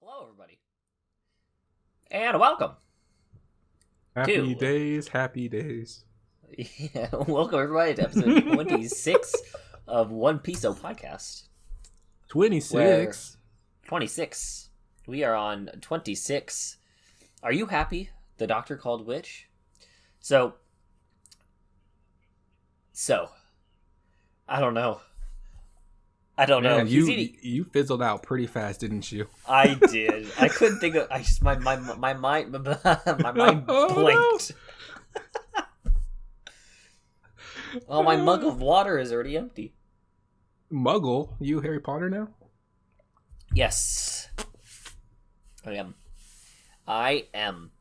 Hello, everybody, and welcome Happy to days, happy days. welcome everybody to episode 26 of One Piece podcast. 26. 26. We are on 26. Are you happy? The doctor called witch. So, I don't know. Man, you fizzled out pretty fast, didn't you? I did. I couldn't think of. My mind my mind blanked. Oh, my mug of water is already empty. Muggle, you Harry Potter now? Yes, I am.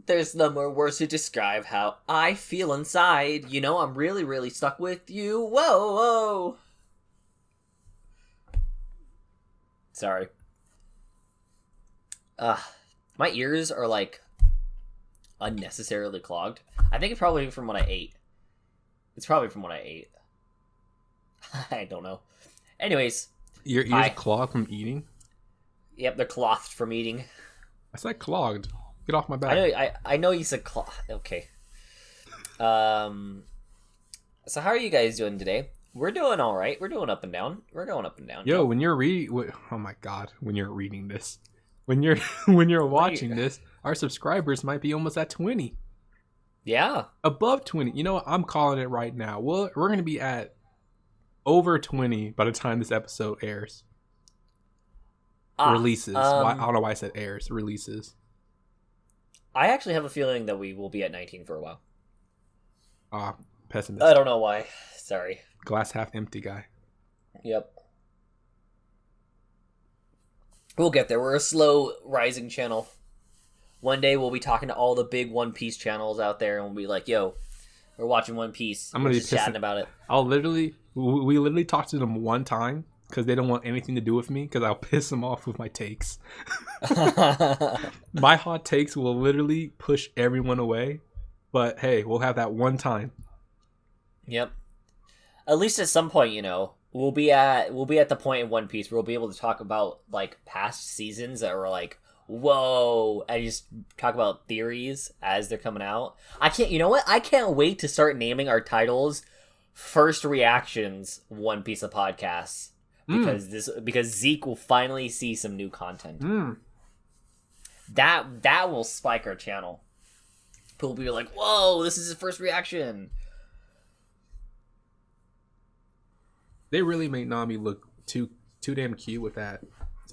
There's no more words to describe how I feel inside. You know, I'm really, really stuck with you. Whoa, whoa. Sorry. My ears are like unnecessarily clogged. I think it's probably from what I ate. I don't know. Anyways. Your ears clogged from eating? Yep, they're clothed from eating. I said clogged. Get off my back. I know you said okay. So how are you guys doing today? We're doing all right. We're doing up and down. We're going up and down. Yo, when you're oh my god, when you're reading this, when you're watching this, our subscribers might be almost at 20. Yeah, above 20. You know what? I'm calling it right now. We're gonna be at over 20 by the time this episode airs. Releases. I don't know why I said airs. Releases. I actually have a feeling that we will be at 19 for a while. Pessimist. I don't know why. Sorry. Glass half empty guy. Yep. We'll get there. We're a slow rising channel. One day we'll be talking to all the big One Piece channels out there and we'll be like, yo, we're watching One Piece. I'm going to be chatting about it. We literally talked to them one time because they don't want anything to do with me because I'll piss them off with my takes. My hot takes will literally push everyone away. But hey, we'll have that one time. Yep. At least at some point, you know, we'll be at the point in One Piece where we'll be able to talk about like past seasons that were like, whoa, and just talk about theories as they're coming out. You know what? I can't wait to start naming our titles first reactions One Piece of podcasts. Because Zeke will finally see some new content. That will spike our channel. People will be like, whoa, this is his first reaction. They really made Nami look too damn cute with that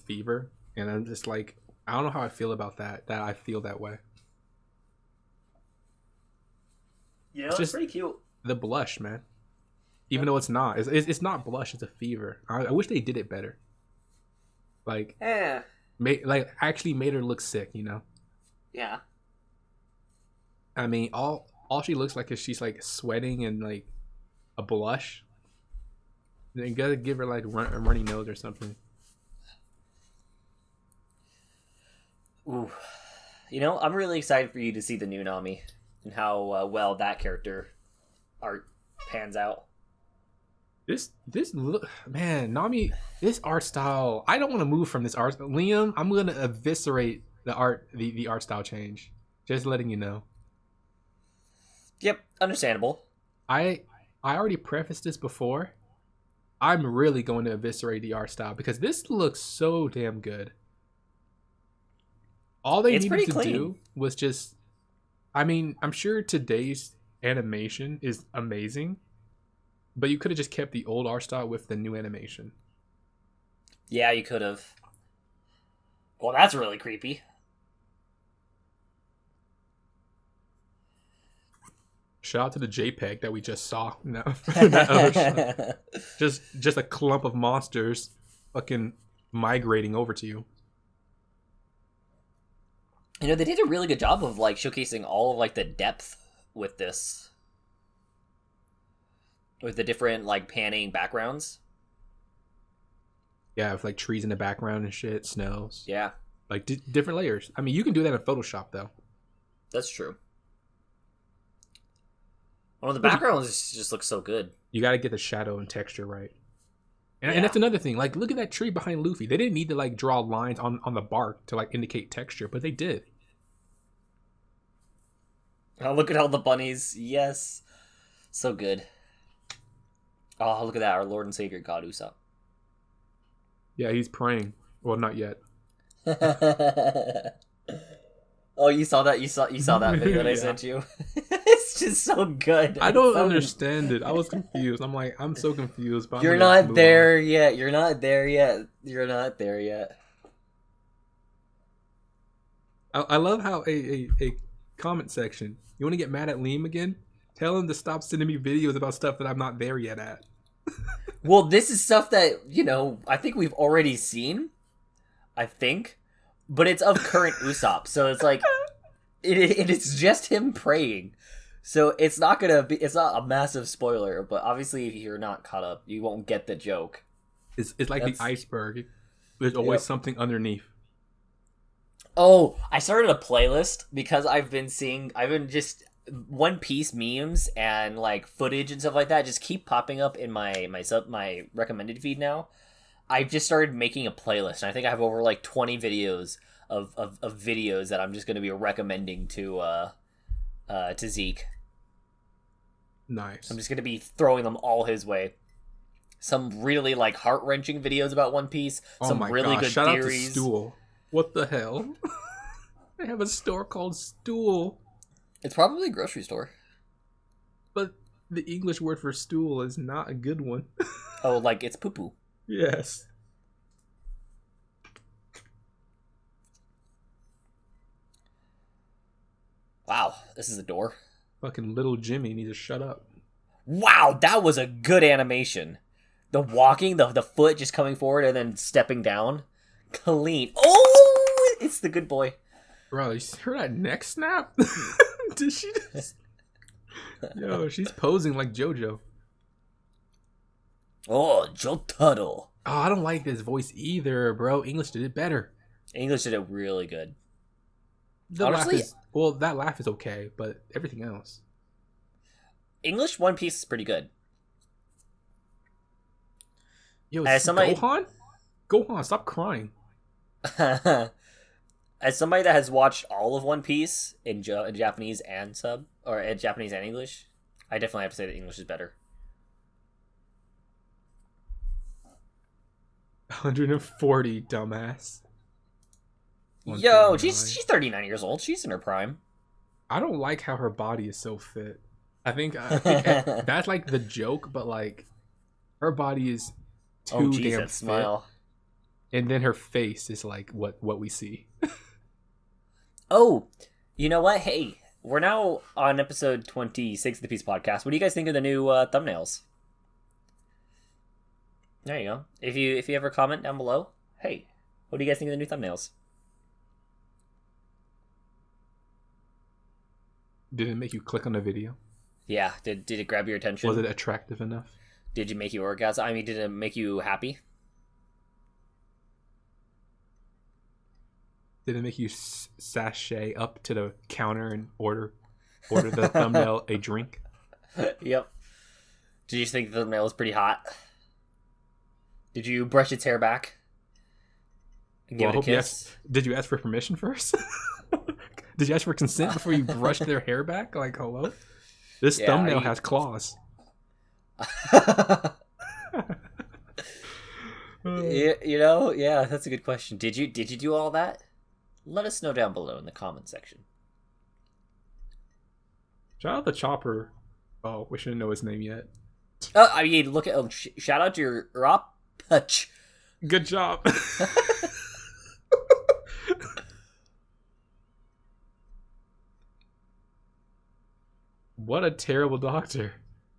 fever. And I'm just like, I don't know how I feel about that I feel that way. Yeah, it's pretty cute. The blush, man. Even though it's not. It's not blush, it's a fever. I wish they did it better. Like, actually made her look sick, you know? Yeah. I mean, all she looks like is she's like sweating and like a blush. Then you gotta give her like a runny nose or something. Ooh. You know, I'm really excited for you to see the new Nami and how well that character art pans out. This man, Nami, this art style. I don't want to move from this art. Liam, I'm gonna eviscerate the art style change. Just letting you know. Yep, understandable. I already prefaced this before. I'm really going to eviscerate the art style because this looks so damn good. All they needed to do was just. I mean, I'm sure today's animation is amazing. But you could have just kept the old art style with the new animation. Yeah, you could have. Well, that's really creepy. Shout out to the JPEG that we just saw. That other shot. Just a clump of monsters fucking migrating over to you. You know, they did a really good job of like showcasing all of like the depth with this. With the different, like, panning backgrounds. Yeah, with, like, trees in the background and shit, snows. Yeah. Like, different layers. I mean, you can do that in Photoshop, though. That's true. Well, the backgrounds just look so good. You gotta get the shadow and texture right. And that's another thing. Like, look at that tree behind Luffy. They didn't need to like draw lines on the bark to like indicate texture, but they did. Oh, look at all the bunnies. Yes. So good. Oh, look at that. Our Lord and Savior, God Usopp. Yeah, he's praying. Well, not yet. Oh, you saw that? You saw that video that I sent you? It's just so good. I don't understand it. I was confused. I'm like, I'm so confused. But You're not there yet. You're not there yet. You're not there yet. I love how a comment section. You want to get mad at Liam again? Tell him to stop sending me videos about stuff that I'm not there yet at. Well, this is stuff that, I think we've already seen. I think. But it's of current Usopp. So it's like, it is just him praying. So it's not a massive spoiler. But obviously, if you're not caught up, you won't get the joke. It's like the iceberg. There's always something underneath. Oh, I started a playlist because I've been just One Piece memes and like footage and stuff like that just keep popping up in my recommended feed now. I've just started making a playlist, and I think I have over like 20 videos of videos that I'm just going to be recommending to Zeke. Nice. I'm just going to be throwing them all his way. Some really like heart-wrenching videos about One Piece. Some really good Shout theories. Out to Stool. What the hell? They have a store called Stool. It's probably a grocery store. But the English word for stool is not a good one. Oh, like it's poo-poo. Yes. Wow, this is a door. Fucking little Jimmy needs to shut up. Wow, that was a good animation. The walking, the foot just coming forward and then stepping down. Clean. Oh, it's the good boy. Bro, you heard that neck snap? Did she just... Yo, she's posing like JoJo. Oh, Jotaro. Oh, I don't like this voice either, bro. English did it better. English did it really good. Honestly, that laugh is okay, but everything else. English One Piece is pretty good. Yo, Gohan? Gohan, stop crying. As somebody that has watched all of One Piece in Japanese and in Japanese and English, I definitely have to say that English is better. 140, dumbass. Yo, she's 39 years old. She's in her prime. I don't like how her body is so fit. I think that's like the joke, but like her body is too damn fit. Smile. And then her face is like what we see. Oh, you know what? Hey, we're now on episode 26 of the Peace Podcast. What do you guys think of the new thumbnails? There you go. If you ever comment down below, hey, what do you guys think of the new thumbnails? Did it make you click on the video? Yeah. Did it grab your attention? Was it attractive enough? Did you make you orgasm? I mean, did it make you happy? Did it make you sashay up to the counter and order the thumbnail a drink? Yep. Did you think the thumbnail was pretty hot? Did you brush its hair back? And give it a kiss? Did you ask for permission first? Did you ask for consent before you brushed their hair back? Like, hello? This thumbnail has claws. Yeah, that's a good question. Did you do all that? Let us know down below in the comment section. Shout out to Chopper. Oh, we shouldn't know his name yet. I mean, look at shout out to your Rapach. Good job. What a terrible doctor.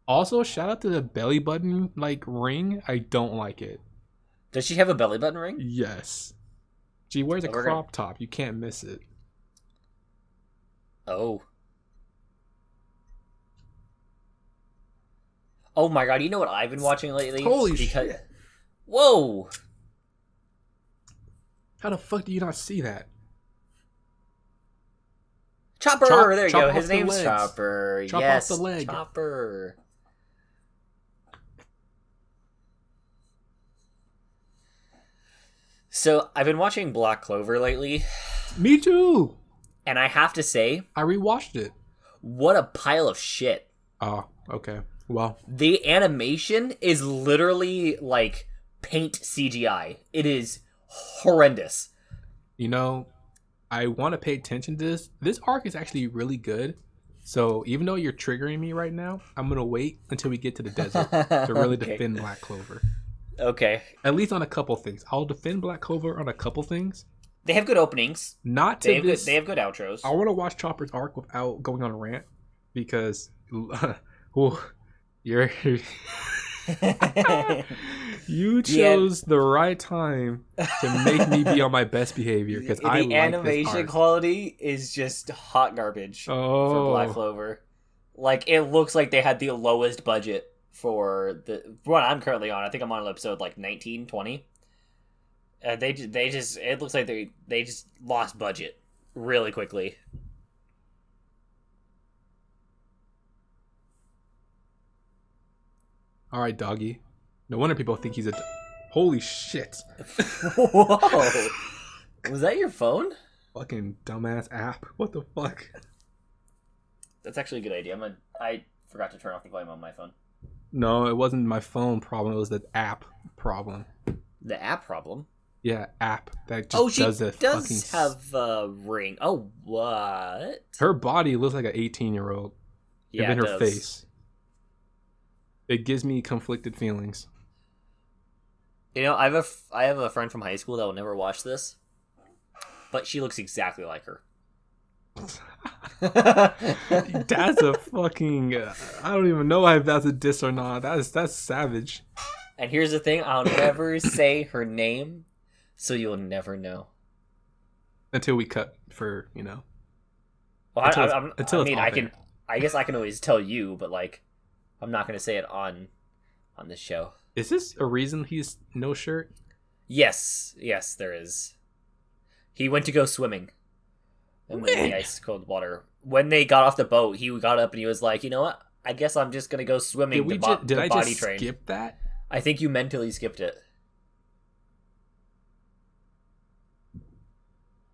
Also, shout out to the belly button ring. I don't like it. Does she have a belly button ring? Yes. She wears a crop top. You can't miss it. Oh. Oh my god, you know what I've been watching lately? Holy shit. Whoa! How the fuck do you not see that? Chopper! There you go. His name's Chopper. Yes, off the leg. Chopper. So I've been watching Black Clover lately, Me too. and I have to say, I rewatched it. what a pile of shit. Oh, okay. Well, The animation is literally like paint CGI. It is horrendous. you know, I want to pay attention to this. This arc is actually really good. So even though you're triggering me right now, I'm gonna wait until we get to the desert to really Okay. defend Black Clover. Okay. At least on a couple things. I'll defend Black Clover on a couple things. They have good openings. Not to They have this. good outros. I want to watch Chopper's arc without going on a rant because, ooh, you're you chose the right time to make me be on my best behavior because I like animation this arc. quality is just hot garbage for Oh, Black Clover. Like, it looks like they had the lowest budget for the one I'm currently on. I think I'm on episode like 19, 20. They just it looks like they just lost budget really quickly. all right, doggy. No wonder people think he's a. Holy shit! Whoa! Was that your phone? Fucking dumbass app. What the fuck? That's actually a good idea. I forgot to turn off the volume on my phone. No, it wasn't my phone problem. It was the app problem. The app problem. Yeah, app that just She does the does fucking. have a ring. Oh, what? Her body looks like an 18-year-old. Yeah, and then it her does. face. It gives me conflicted feelings. You know, I have a friend from high school that will never watch this, but she looks exactly like her. That's a fucking. I don't even know if that's a diss or not. That's savage. And here's the thing: I'll never say her name, so you'll never know. Until we cut for, you know. Well, Until it's- I until it's mean, off I can. air. I guess I can always tell you, but like, I'm not gonna say it on this show. Is this a reason he's no shirt? Yes, there is. He went to go swimming in When? the ice cold water. When they got off the boat, he got up and he was like, "You know what? I guess I'm just gonna go swimming." Did I body just train. skip that? I think you mentally skipped it.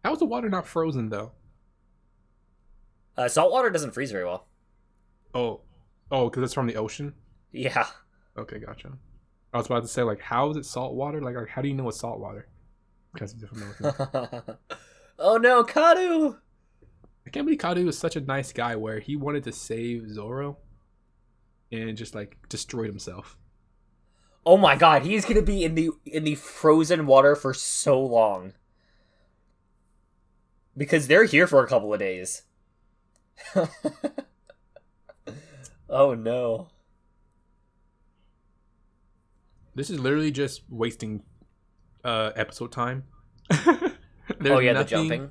How is the water not frozen though? Salt water doesn't freeze very well. Oh, because it's from the ocean. Yeah. Okay, gotcha. I was about to say, like, how is it salt water? Like how do you know it's salt water? Because it's from the ocean. Oh no, Kadu! I can't believe Kadu is such a nice guy where he wanted to save Zorro and just like destroyed himself. Oh my god, he's gonna be in the frozen water for so long. Because they're here for a couple of days. Oh no. This is literally just wasting episode time. Oh yeah, the jumping.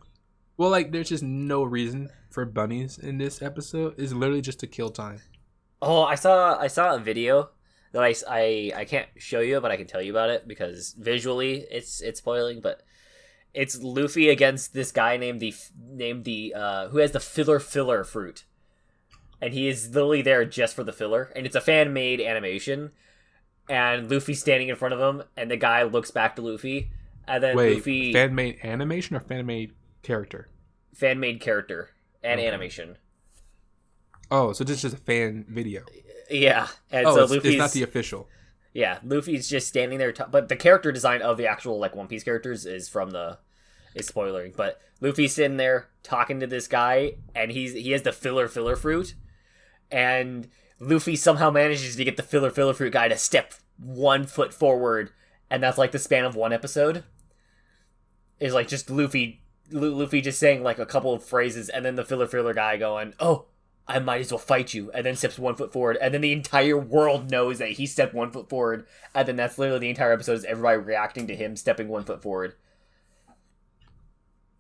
Well, like, there's just no reason for bunnies in this episode. It's literally just to kill time. Oh, I saw a video that I can't show you, but I can tell you about it because visually it's spoiling. But it's Luffy against this guy named the who has the filler fruit, and he is literally there just for the filler, and it's a fan made animation, and Luffy's standing in front of him, and the guy looks back to Luffy, and then Wait, Luffy fan made animation or fan made character? fan made character and Okay. animation. Oh, so this is just a fan video. Yeah, and Oh, so it's Luffy's not the official. Yeah, Luffy's just standing there, but the character design of the actual like One Piece characters is spoilering. But Luffy's sitting there talking to this guy, and he has the filler fruit, and Luffy somehow manages to get the filler fruit guy to step 1 foot forward, and that's like the span of one episode. Is like just Luffy just saying like a couple of phrases, and then the filler guy going, "Oh, I might as well fight you," and then steps 1 foot forward, and then the entire world knows that he stepped 1 foot forward, and then that's literally the entire episode is everybody reacting to him stepping 1 foot forward.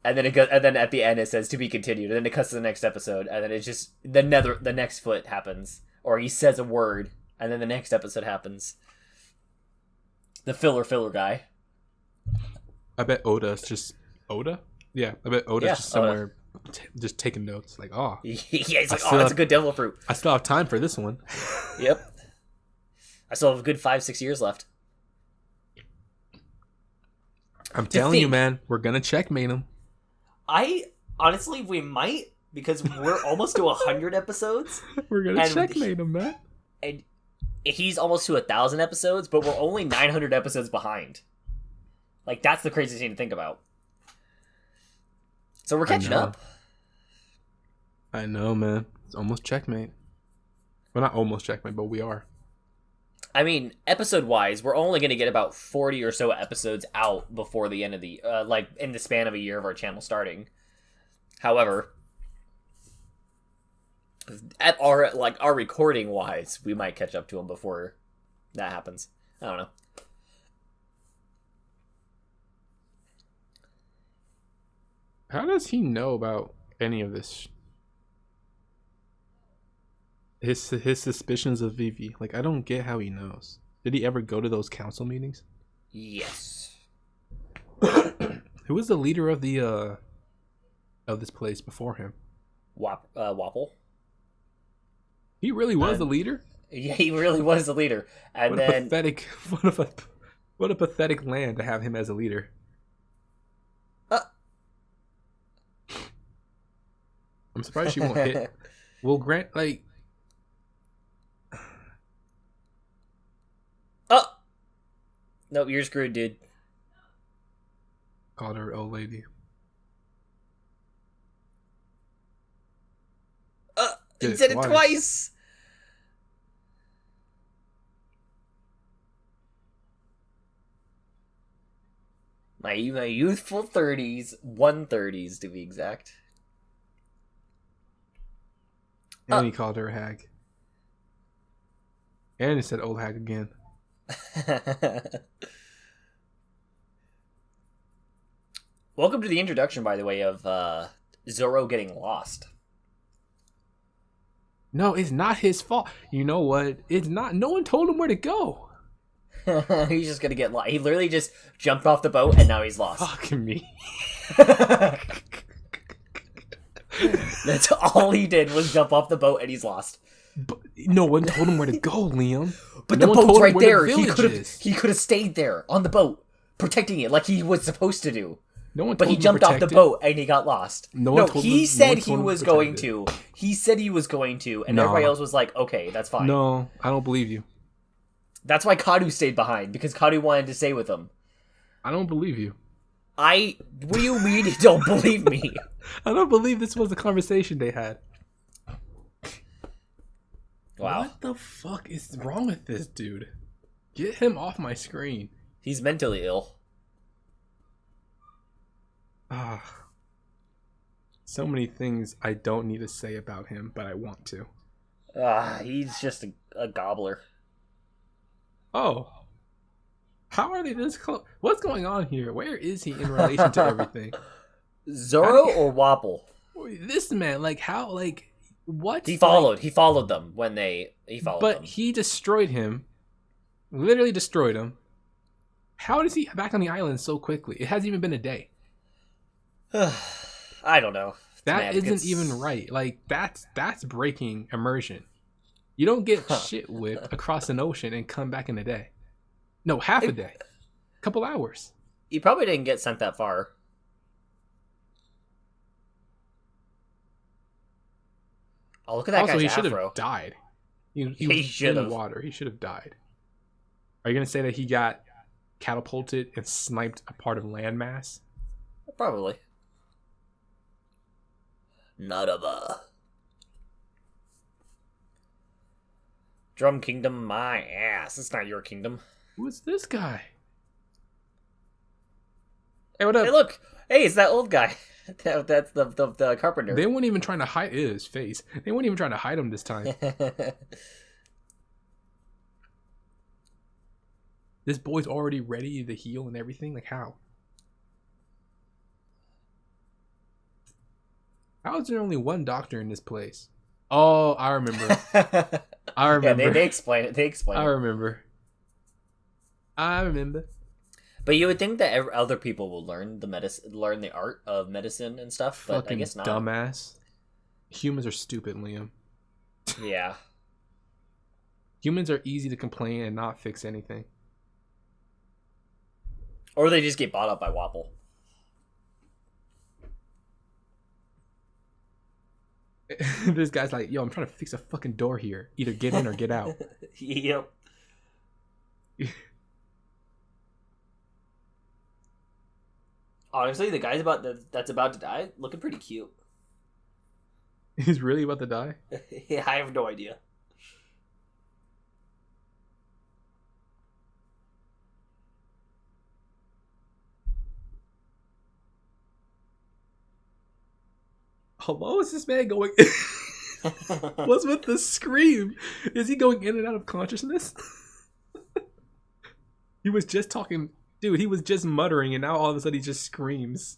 And then it goes, and then at the end it says to be continued, and then it cuts to the next episode, and then it's just the next foot happens, or he says a word, and then the next episode happens. The filler guy. I bet Oda's just Oda. Yeah, I bet Oda's just somewhere just taking notes. Like, oh, Yeah, he's like, still that's a good devil fruit. I still have time for this one. Yep. I still have a good 5-6 years left. I'm telling you, man, we're gonna checkmate him. Honestly, we might, because we're almost to 100 episodes. We're gonna checkmate him, man. And he's almost to 1,000 episodes, but we're only 900 episodes behind. Like, that's the craziest thing to think about. So we're catching up. I know, man. It's almost checkmate. Well, not almost checkmate, but we are. I mean, episode-wise, we're only going to get about 40 or so episodes out before the end of the... like, in the span of a year of our channel starting. However, at our recording-wise, we might catch up to him before that happens. I don't know. How does he know about any of this? His suspicions of Vivi. Like, I don't get how he knows. Did he ever go to those council meetings? Yes. Who was the leader of the of this place before him? Wapple. He really was the leader? Yeah, he really was the leader. And what a pathetic land to have him as a leader. I'm surprised she won't hit. Will Grant, like... Oh! Nope, you're screwed, dude. Called her old lady. He said it twice! My youthful 30s, 130s to be exact. And he called her a hag. And he said old hag again. Welcome to the introduction, by the way, of Zorro getting lost. No, it's not his fault. You know what? It's not. No one told him where to go. He's just gonna get lost. He literally just jumped off the boat and now he's lost. Fucking me. That's all he did was jump off the boat and he's lost. But no one told him where to go, Liam. But no the boat's right there. He could have stayed there on the boat, protecting it like he was supposed to do. No one. But he jumped off the boat and he got lost. He said he was going to. He said he was going to, and everybody else was like, "Okay, that's fine." No, I don't believe you. That's why Kadu stayed behind, because Kadu wanted to stay with him. I don't believe you. What do you mean you don't believe me? I don't believe this was the conversation they had. Wow. What the fuck is wrong with this dude? Get him off my screen. He's mentally ill. So many things I don't need to say about him, but I want to. He's just a gobbler. Oh. How are they this close? What's going on here? Where is he in relation to everything? Zorro or Wapple? This man, like, how, like, what? He followed them when he followed them. But he destroyed him. Literally destroyed him. How is he back on the island so quickly? It hasn't even been a day. I don't know. That isn't even right. Like, that's breaking immersion. You don't get shit whipped across an ocean and come back in a day. No, half a day. Couple hours. He probably didn't get sent that far. Oh, look at that also, guy's he should afro. have died. He was in the water. He should have died. Are you going to say that he got catapulted and sniped a part of landmass? Probably. Nutaba. Drum Kingdom, my ass. It's not your kingdom. Who's this guy? Hey, what up? Hey, look. Hey, it's that old guy. That's the carpenter. They weren't even trying to hide his face. They weren't even trying to hide him this time. This boy's already ready to heal and everything. Like, how? How is there only one doctor in this place? Oh, I remember. I remember. Yeah, they explain it. I remember. But you would think that other people will learn the art of medicine and stuff, but fucking I guess not. Dumbass. Humans are stupid, Liam. Yeah. Humans are easy to complain and not fix anything. Or they just get bought up by Wapple. This guy's like, yo, I'm trying to fix a fucking door here. Either get in or get out. Yep. Honestly, the guy's that's about to die looking pretty cute. He's really about to die? Yeah, I have no idea. Hello, is this man going? What's with the scream? Is he going in and out of consciousness? He was just talking, dude. He was just muttering, and now all of a sudden he just screams.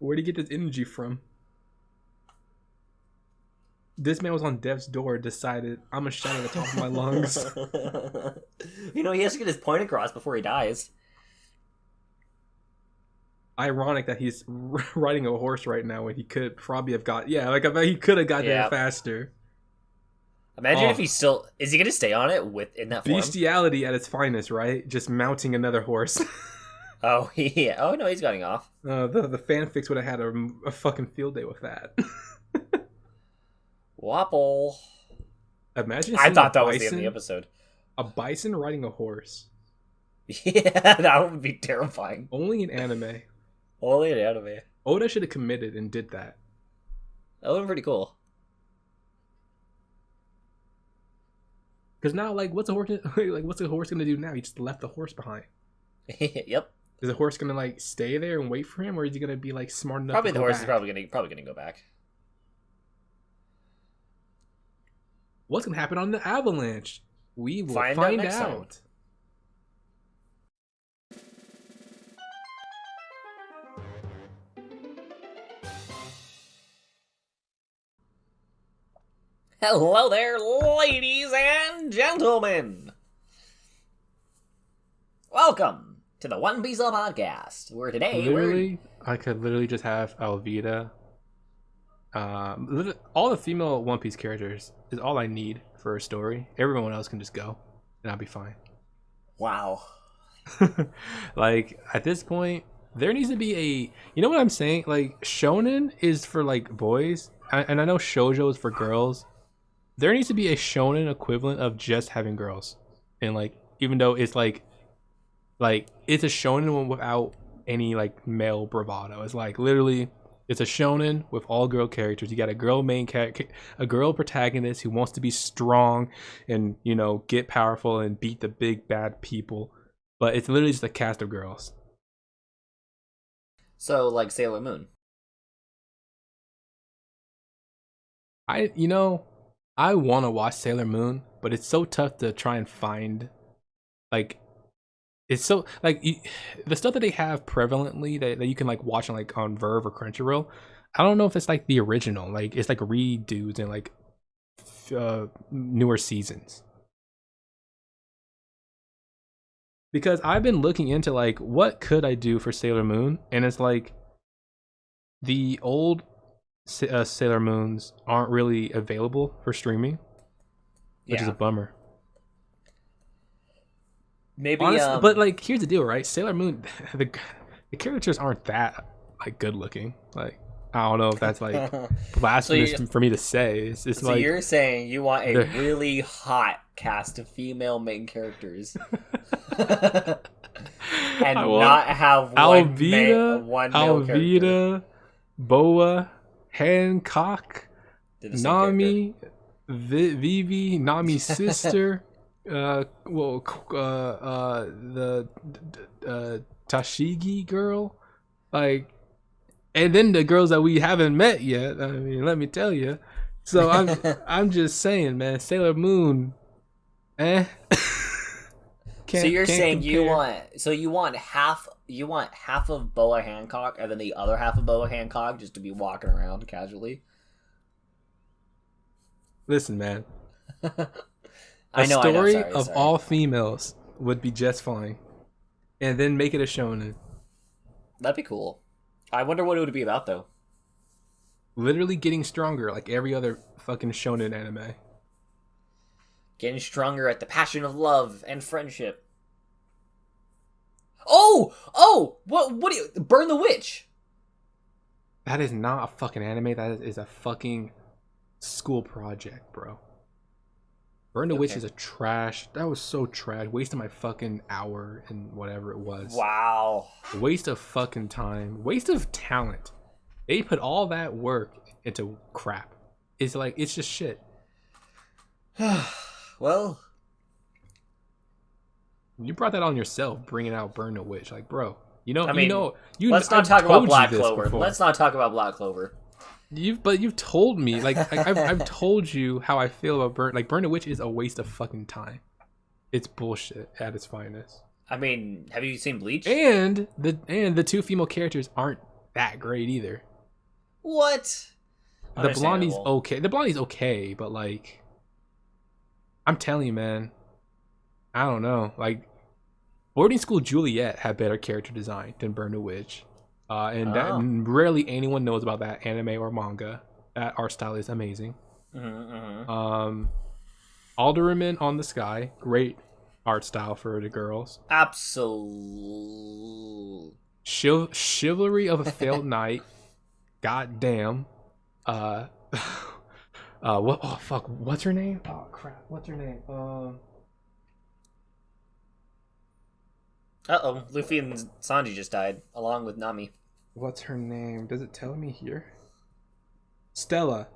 Where'd he get this energy from? This man was on death's door. Decided, I'm gonna shout at the top of my lungs. You know, he has to get his point across before he dies. Ironic that he's riding a horse right now when he could probably have got. Yeah, like I bet he could have got there faster. Imagine if he's still. Is he gonna stay on it in that form? Bestiality at its finest, right? Just mounting another horse. Oh yeah. Oh no, he's getting off. The fanfics would have had a fucking field day with that. Wapple. Imagine. I thought that was the end of the episode. A bison riding a horse. Yeah, that would be terrifying. Only in anime. Only in anime. Oda should have committed and did that. That would have been pretty cool. Because now, like, what's a horse gonna do now? He just left the horse behind. Yep. Is the horse gonna like stay there and wait for him, or is he gonna be like smart enough? Probably to the go horse back? is probably gonna go back. What's gonna happen on the avalanche? We will find out. Hello there, ladies and gentlemen. Welcome to the One Piece podcast, where today I could literally just have Alvida. All the female One Piece characters is all I need for a story. Everyone else can just go, and I'll be fine. Wow. Like, at this point, there needs to be a... You know what I'm saying? Like, shonen is for, like, boys, and I know shoujo is for girls. There needs to be a shonen equivalent of just having girls. And, like, even though it's, like it's a shonen one without any, like, male bravado. It's, like, literally... It's a shonen with all girl characters. You got a girl main character, a girl protagonist who wants to be strong and, you know, get powerful and beat the big bad people. But it's literally just a cast of girls. So, like Sailor Moon. I want to watch Sailor Moon, but it's so tough to try and find, like, it's so, like, the stuff that they have prevalently that you can, like, watch on, like, on Verve or Crunchyroll, I don't know if it's, like, the original. Like, it's, like, redos and, like, newer seasons. Because I've been looking into, like, what could I do for Sailor Moon? And it's, like, the old Sailor Moons aren't really available for streaming, which is a bummer. Maybe, honestly, but like, here's the deal, right? Sailor Moon, the characters aren't that like good looking. Like, I don't know if that's like blasphemous for me to say. It's so like, you're saying you want a really hot cast of female main characters, and not have Alvida, Boa, Hancock, Nami, Vivi, Nami's sister. The Tashigi girl, like, and then the girls that we haven't met yet. I mean, let me tell you. So I'm just saying, man, Sailor Moon, So you're saying compare. you want half of Boa Hancock and then the other half of Boa Hancock just to be walking around casually. Listen, man. A story of all females would be just fine. And then make it a shonen. That'd be cool. I wonder what it would be about, though. Literally getting stronger like every other fucking shonen anime. Getting stronger at the passion of love and friendship. No! What do you... Burn the Witch! That is not a fucking anime. That is a fucking school project, bro. Burn the Witch is a trash. That was so trash. Wasted my fucking hour and whatever it was. Wow. Waste of fucking time. Waste of talent. They put all that work into crap. It's like, it's just shit. Well, you brought that on yourself, bringing out Burn the Witch. Like, bro, I mean, you. Let's not talk about Black Clover. Let's not talk about Black Clover. You've told me, like, I've told you how I feel about Burn the Witch is a waste of fucking time. It's bullshit at its finest. I mean, have you seen Bleach? And the two female characters aren't that great either. What? The blondie's okay. The blondie's okay, but like, I'm telling you, man, I don't know. Like, Boarding School Juliet had better character design than Burn the Witch. That rarely anyone knows about that anime or manga. That art style is amazing. Alderman on the Sky, great art style for the girls. Absolute. Chivalry of a Failed Knight. Goddamn. What? Oh fuck! What's her name? Oh crap! What's her name? Luffy and Sanji just died, along with Nami. What's her name? Does it tell me here? Stella.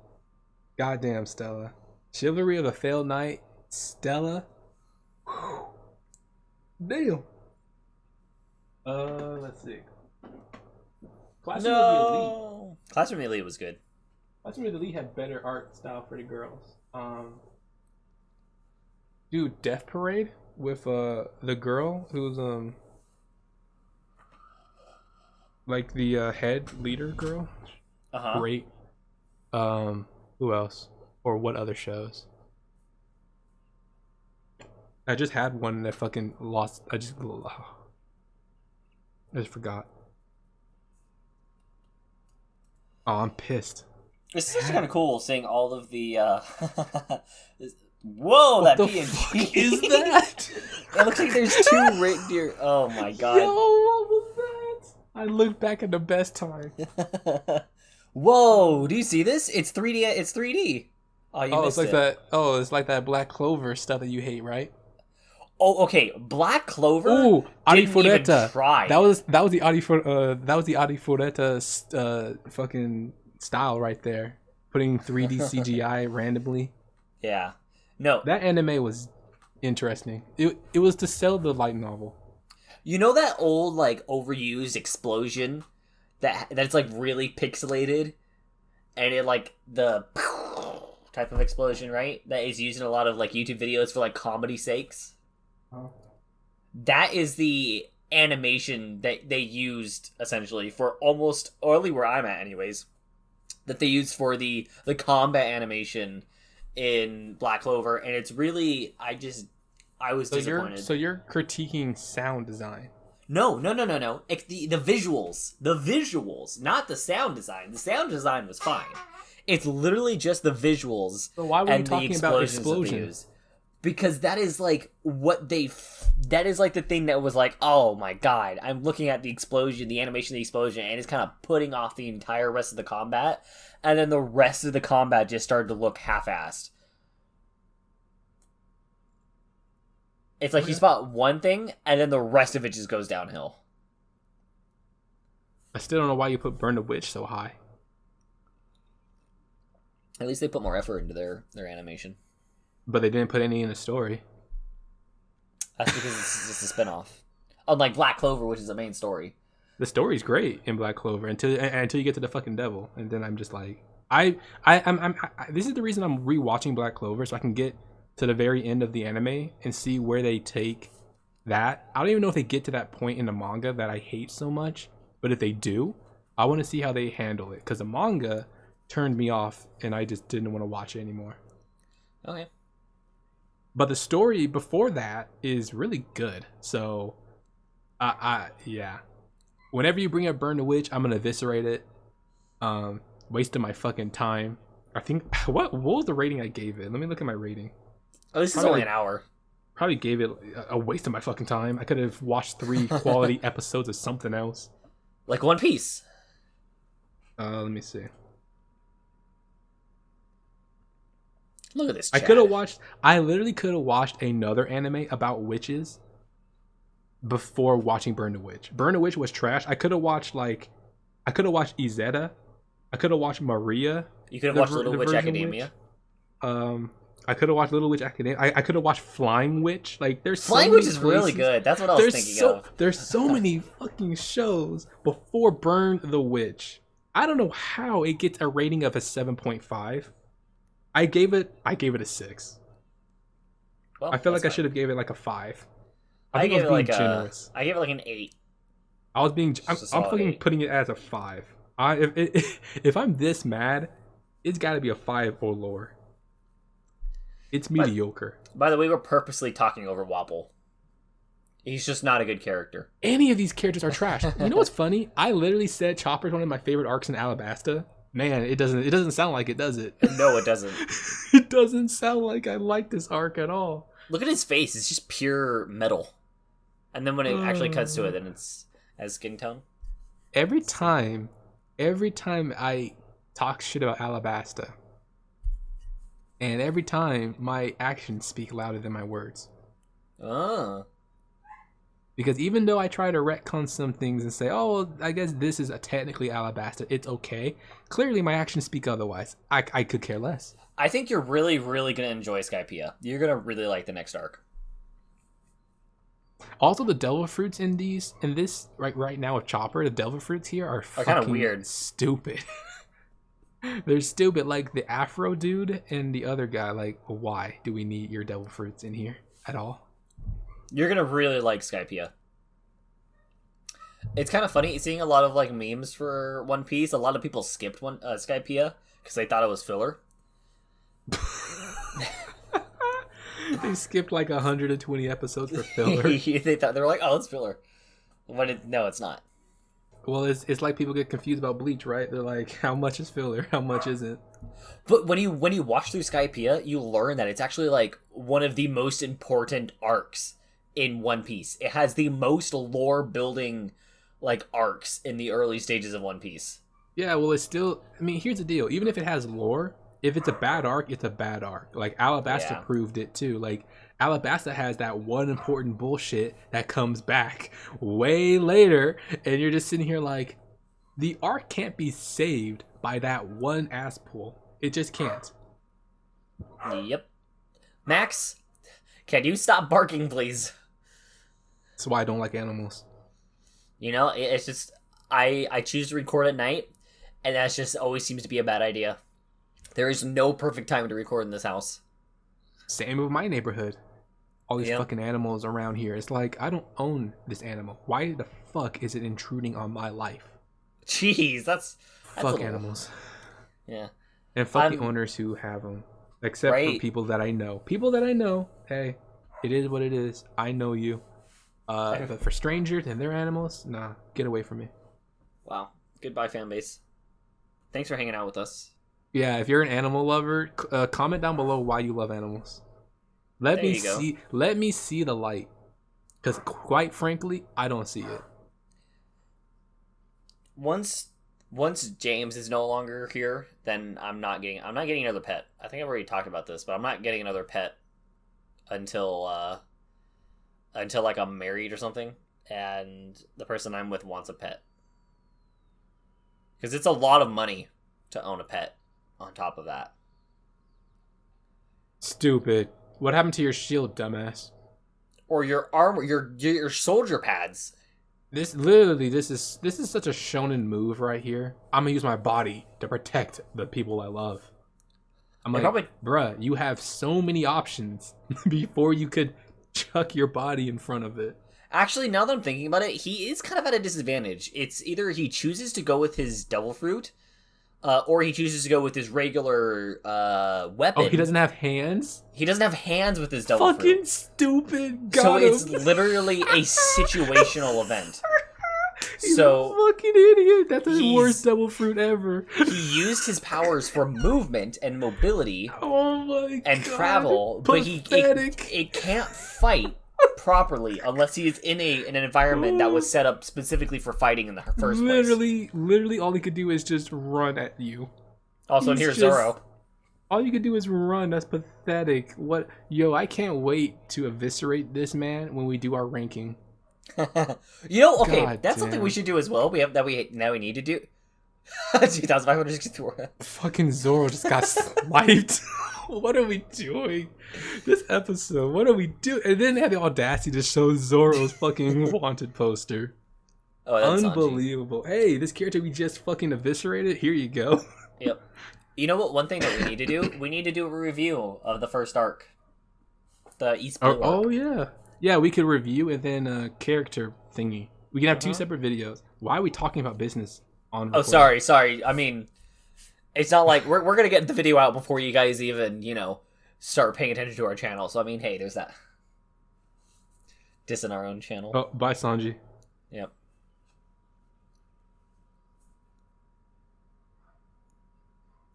Goddamn Stella. Chivalry of a Failed Knight. Stella. Whew. Damn. Let's see. Classroom of the Elite. Classroom of the Elite was good. Classroom of the Elite had better art style for the girls. Dude, Death Parade with the girl who's like the head leader girl. Great. Who else? Or what other shows? I just had one that fucking lost. I just forgot. Oh, I'm pissed. It's just kind of cool seeing all of the. Whoa, what that PNG fuck is that? It looks like there's two reindeer. Oh my god! Yo, what was that? I looked back at the best time. Whoa! Do you see this? It's 3D. It's 3D. Oh, you missed it's like that. Oh, it's like that Black Clover stuff that you hate, right? Oh, okay. Black Clover. Ooh, Arifureta. That was the Arifureta fucking style right there. Putting 3D CGI randomly. Yeah. No. That anime was interesting. It was to sell the light novel. You know that old like overused explosion that's like really pixelated, and it like the type of explosion, right? That is used in a lot of like YouTube videos for like comedy sakes. Oh. That is the animation that they used essentially for almost, or at least where I'm at anyways, that they used for the combat animation in Black Clover, and it's really, I was disappointed. So you're critiquing sound design? No. It's the visuals, not the sound design. The sound design was fine. It's literally just the visuals. So why were you talking about explosions? Because that is like that is like the thing that was like, oh my god, I'm looking at the explosion, the animation of the explosion, and it's kind of putting off the entire rest of the combat, and then the rest of the combat just started to look half-assed. It's like you spot one thing, and then the rest of it just goes downhill. I still don't know why you put Burn the Witch so high. At least they put more effort into their animation. But they didn't put any in the story. That's because it's just a spinoff. Unlike Black Clover, which is the main story. The story's great in Black Clover until you get to the fucking devil, and then I'm just like, this is the reason I'm rewatching Black Clover, so I can get to the very end of the anime and see where they take that. I don't even know if they get to that point in the manga that I hate so much, but if they do, I want to see how they handle it, because the manga turned me off and I just didn't want to watch it anymore. Okay. But the story before that is really good. So, yeah. Whenever you bring up Burn the Witch, I'm gonna eviscerate it. Wasting my fucking time. I think what was the rating I gave it? Let me look at my rating. Oh, this is only an hour. Probably gave it a waste of my fucking time. I could have watched 3 quality episodes of something else. Like One Piece. Let me see. Look at this chat. I literally could have watched another anime about witches before watching Burn the Witch. Burn the Witch was trash. I could have watched Izetta. I could have watched Maria. You could have watched Little Witch Academia. I could have watched Little Witch Academia. I could have watched Flying Witch. Like, there's Flying Witch is really good. That's what I was thinking of. There's so many fucking shows before Burn the Witch. I don't know how it gets a rating of a 7.5. I gave it a 6. Well, I feel like I should have gave it like a 5. I gave it like generous. I gave it like an 8. I'm fucking putting it as a 5. If I'm this mad, it's got to be a 5 or lower. It's mediocre. By the way, we're purposely talking over Wapple. He's just not a good character. Any of these characters are trash. You know what's funny? I literally said Chopper's one of my favorite arcs in Alabasta. Man, it doesn't sound like it, does it? No, it doesn't. It doesn't sound like I like this arc at all. Look at his face. It's just pure metal. And then when it actually cuts to it, then it's as skin tone. Every time I talk shit about Alabasta, and every time my actions speak louder than my words. Because even though I try to retcon some things and say, oh, well, I guess this is technically Alabasta, it's okay. Clearly my actions speak otherwise. I could care less. I think you're really, really going to enjoy Skypiea. You're going to really like the next arc. Also, the devil fruits in this right now with Chopper, the devil fruits here are kind of weird. Stupid. They're stupid. Like the Afro dude and the other guy. Like, why do we need your devil fruits in here at all? You're gonna really like Skypiea. It's kind of funny seeing a lot of like memes for One Piece. A lot of people skipped Skypiea because they thought it was filler. They skipped like 120 episodes for filler. they were like, oh, it's filler. No, it's not. Well, it's like people get confused about Bleach, right? They're like, how much is filler? How much isn't? But when you watch through Skypiea, you learn that it's actually like one of the most important arcs in One Piece. It has the most lore building like arcs in the early stages of One Piece. Yeah, well, it's still. I mean, here's the deal. Even if it has lore, if it's a bad arc, it's a bad arc. Like Alabasta proved it too. Like Alabasta has that one important bullshit that comes back way later, and you're just sitting here like, the arc can't be saved by that one ass pull. It just can't. Yep. Max, can you stop barking, please? That's why I don't like animals. You know, it's just I choose to record at night, and that just always seems to be a bad idea. There is no perfect time to record in this house. Same with my neighborhood. All these fucking animals around here. It's like, I don't own this animal. Why the fuck is it intruding on my life? Jeez, that's fuck animals. Yeah. And fuck the owners who have them. Except for people that I know. People that I know, hey, it is what it is. I know you. But for strangers and their animals, nah, get away from me. Wow. Goodbye, fan base. Thanks for hanging out with us. Yeah, if you're an animal lover, comment down below why you love animals. Let me see the light. Because quite frankly, I don't see it. Once James is no longer here, then I'm not getting another pet. I think I've already talked about this, but I'm not getting another pet until like I'm married or something, and the person I'm with wants a pet. Because it's a lot of money to own a pet on top of that. Stupid. What happened to your shield, dumbass? Or your armor, your soldier pads. This is such a shonen move right here. I'm gonna use my body to protect the people I love. I'm like, bruh, you have so many options before you could chuck your body in front of it. Actually, now that I'm thinking about it, he is kind of at a disadvantage. It's either he chooses to go with his devil fruit, or he chooses to go with his regular weapon. Oh, he doesn't have hands? He doesn't have hands with his devil fruit. Fucking stupid. So it's literally a situational event. He's So a fucking idiot. That's the worst devil fruit ever. He used his powers for movement and mobility. Oh my and God. travel, Pathetic. but it can't fight properly unless he is in an environment that was set up specifically for fighting in the first place. Literally, all he could do is just run at you. Also, and here's Zorro. All you could do is run. That's pathetic. What? Yo, I can't wait to eviscerate this man when we do our ranking. Okay, God that's something we should do as well. We need to do. 2,564. Fucking Zorro just got sniped. What are we doing? This episode, what are we doing? And then they had the audacity to show Zorro's fucking wanted poster. Oh, that's unbelievable. Hey, this character we just fucking eviscerated, here you go. Yep. You know what? One thing that we need to do? We need to do a review of the first arc. The East Blue arc. Oh, yeah. Yeah, we could review and then a character thingy. We can have two separate videos. Why are we talking about business on recording? Oh, sorry. I mean, it's not like we're going to get the video out before you guys even, start paying attention to our channel. So, I mean, hey, there's that. Dissing our own channel. Oh, bye, Sanji. Yep.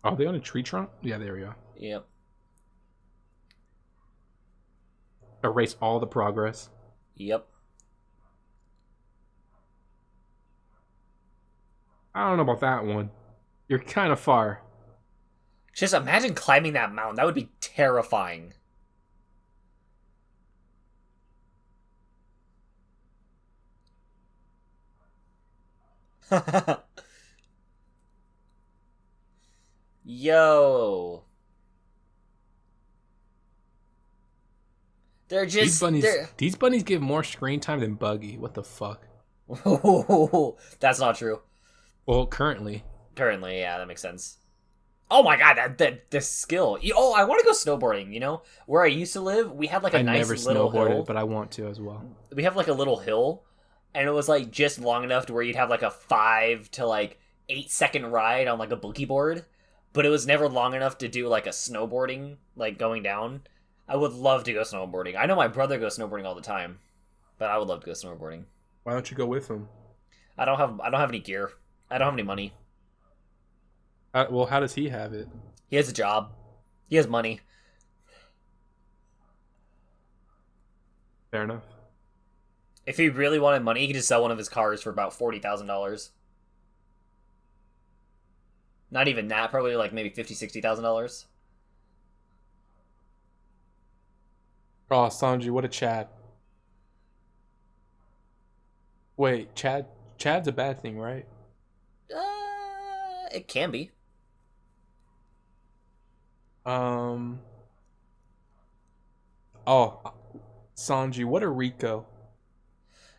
Are they on a tree trunk? Yeah, there we go. Yep. Erase all the progress. Yep. I don't know about that one. You're kind of far. Just imagine climbing that mountain. That would be terrifying. Yo. They're just... These bunnies give more screen time than Buggy. What the fuck? That's not true. Well, currently. Currently, yeah, that makes sense. Oh my god, the skill. I want to go snowboarding, Where I used to live, we had like a nice little hill. I never snowboarded, but I want to as well. We have like a little hill, and it was like just long enough to where you'd have like a 5 to like 8 second ride on like a boogie board, but it was never long enough to do like a snowboarding, like going down. I would love to go snowboarding. I know my brother goes snowboarding all the time, but I would love to go snowboarding. Why don't you go with him? I don't have any gear. I don't have any money. Well, how does he have it? He has a job. He has money. Fair enough. If he really wanted money, he could just sell one of his cars for about $40,000. Not even that, probably like maybe $50,000, $60,000. Oh, Sanji, what a Chad. Wait, Chad's a bad thing, right? It can be. Oh, Sanji, what a Rico.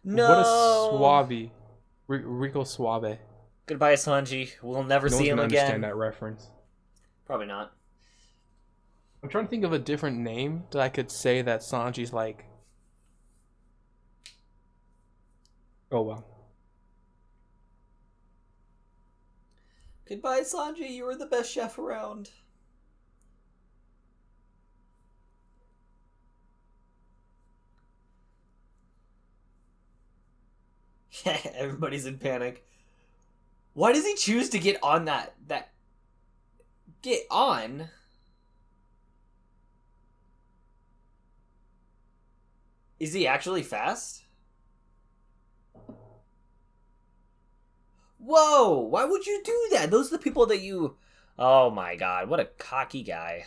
No. What a Suave. Rico Suave. Goodbye, Sanji. We'll never see him again. Understand that reference. Probably not. I'm trying to think of a different name that I could say that Sanji's like. Oh, well. Goodbye, Sanji. You were the best chef around. Everybody's in panic. Why does he choose to get on that? Get on? Is he actually fast? Whoa! Why would you do that? Those are the people that you... Oh my god, what a cocky guy.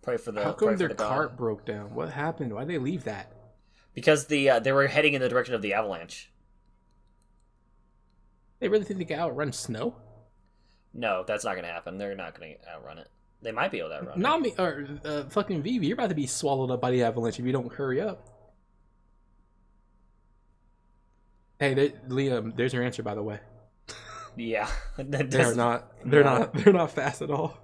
Pray for the... How come their cart broke down? What happened? Why'd they leave that? Because they were heading in the direction of the avalanche. They really think they can outrun snow? No, that's not going to happen. They're not going to outrun it. They might be able to outrun it. Nami, or fucking Vivi, you're about to be swallowed up by the avalanche if you don't hurry up. Hey, Liam, there's your answer, by the way. Yeah. They're not fast at all.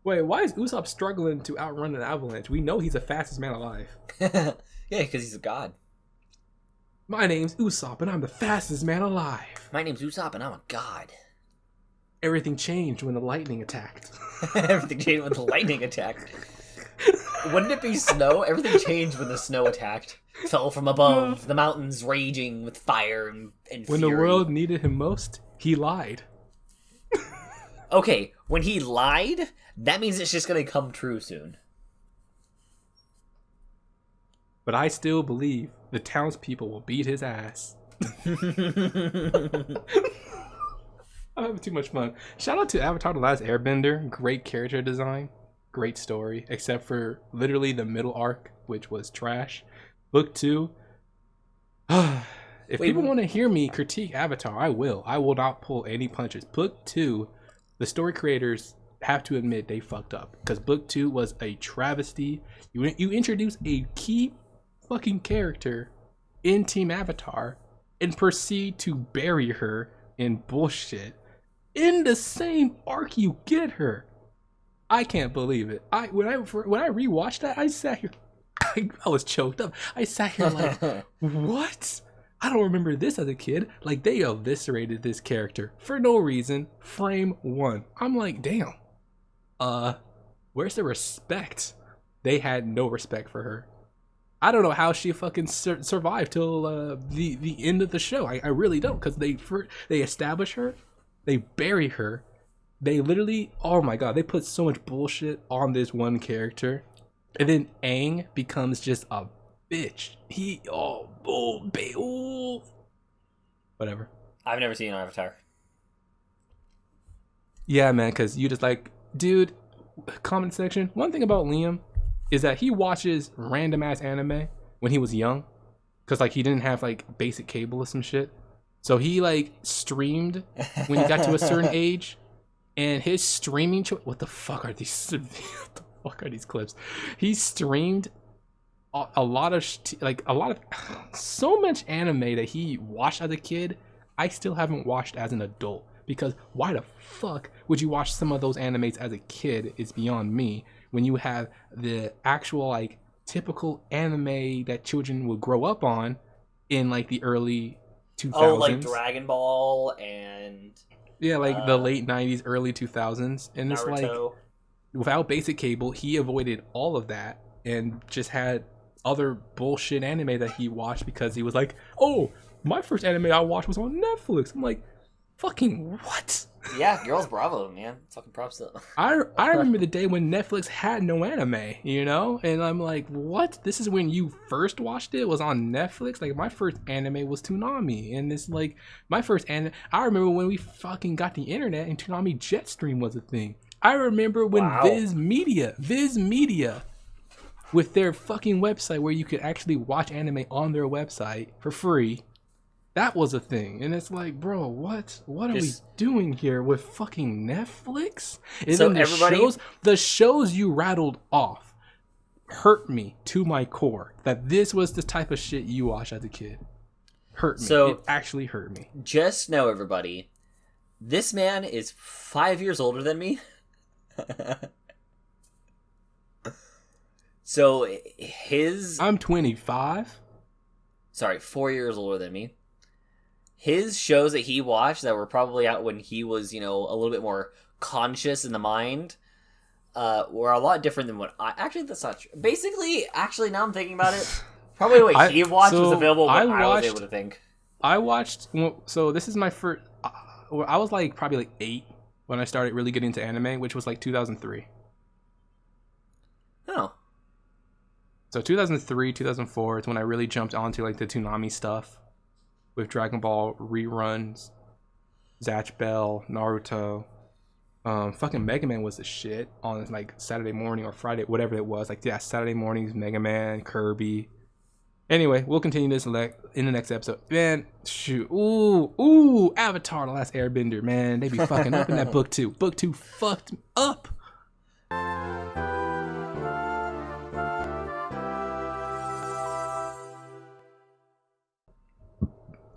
Wait, why is Usopp struggling to outrun an avalanche? We know he's the fastest man alive. Yeah, because he's a god. My name's Usopp, and I'm the fastest man alive. My name's Usopp, and I'm a god. Everything changed when the lightning attacked. Everything changed when the lightning attacked. Wouldn't it be snow? Everything changed when the snow attacked. Fell from above, the mountains raging with fire and when fury. The world needed him most, he lied. Okay, when he lied, that means it's just gonna come true soon. But I still believe the townspeople will beat his ass. I'm having too much fun. Shout out to Avatar: The Last Airbender. Great character design. Great story. Except for literally the middle arc, which was trash. Book 2. If people want to hear me critique Avatar, I will. I will not pull any punches. Book 2, the story creators have to admit they fucked up. Because Book 2 was a travesty. You introduce a key fucking character in Team Avatar and proceed to bury her in bullshit. In the same arc you get her. I can't believe it. When I rewatched that, I sat here, I was choked up. I sat here like, what? I don't remember this as a kid. Like, they eviscerated this character for no reason. Frame 1. I'm like, damn. Where's the respect? They had no respect for her. I don't know how she fucking survived till the end of the show. I really don't, because they establish her, they bury her, they literally, oh my god, they put so much bullshit on this one character, and then Aang becomes just a bitch. Whatever. I've never seen Avatar. Yeah, man, because you just like, dude, comment section, one thing about Liam is that he watches random ass anime when he was young, because like he didn't have like basic cable or some shit, so he like streamed when he got to a certain age, and his streaming what the fuck are these clips? He streamed a lot of so much anime that he watched as a kid. I still haven't watched as an adult, because why the fuck would you watch some of those animes as a kid is beyond me, when you have the actual like typical anime that children would grow up on in like the early 2000s. Oh, like Dragon Ball and yeah, like the late 90s, early 2000s. And it's like, without basic cable, he avoided all of that and just had other bullshit anime that he watched, because he was like, oh, my first anime I watched was on Netflix. I'm like, fucking what? Yeah, Girls Bravo, man. Fucking props to them. I remember the day when Netflix had no anime, you know? And I'm like, what? This is when you first watched it? Was on Netflix? Like, my first anime was Toonami. And it's like, my first anime... I remember when we fucking got the internet and Toonami Jetstream was a thing. I remember when Viz Media, with their fucking website where you could actually watch anime on their website for free, that was a thing. And it's like, bro, what are we doing here with fucking Netflix? And so then the shows you rattled off hurt me to my core, that this was the type of shit you watched as a kid. Hurt me. So, it actually hurt me. Just know, everybody, this man is 5 years older than me. So I'm 25. Sorry, 4 years older than me. His shows that he watched that were probably out when he was, you know, a little bit more conscious in the mind, were a lot different than what I... Actually, that's not true. Basically, actually, now I'm thinking about it, probably what he watched was available when I was able to think. I watched... So this is my first... I was like probably like 8 when I started really getting into anime, which was like 2003. Oh. So 2003, 2004 is when I really jumped onto like the Toonami stuff with Dragon Ball reruns, Zatch Bell, Naruto. Fucking Mega Man was the shit on like Saturday morning or Friday, whatever it was. Like, yeah, Saturday mornings, Mega Man, Kirby. Anyway, we'll continue this in the next episode. Man, shoot. Ooh, Avatar: The Last Airbender, man. They be fucking up in that book 2. Book 2 fucked up.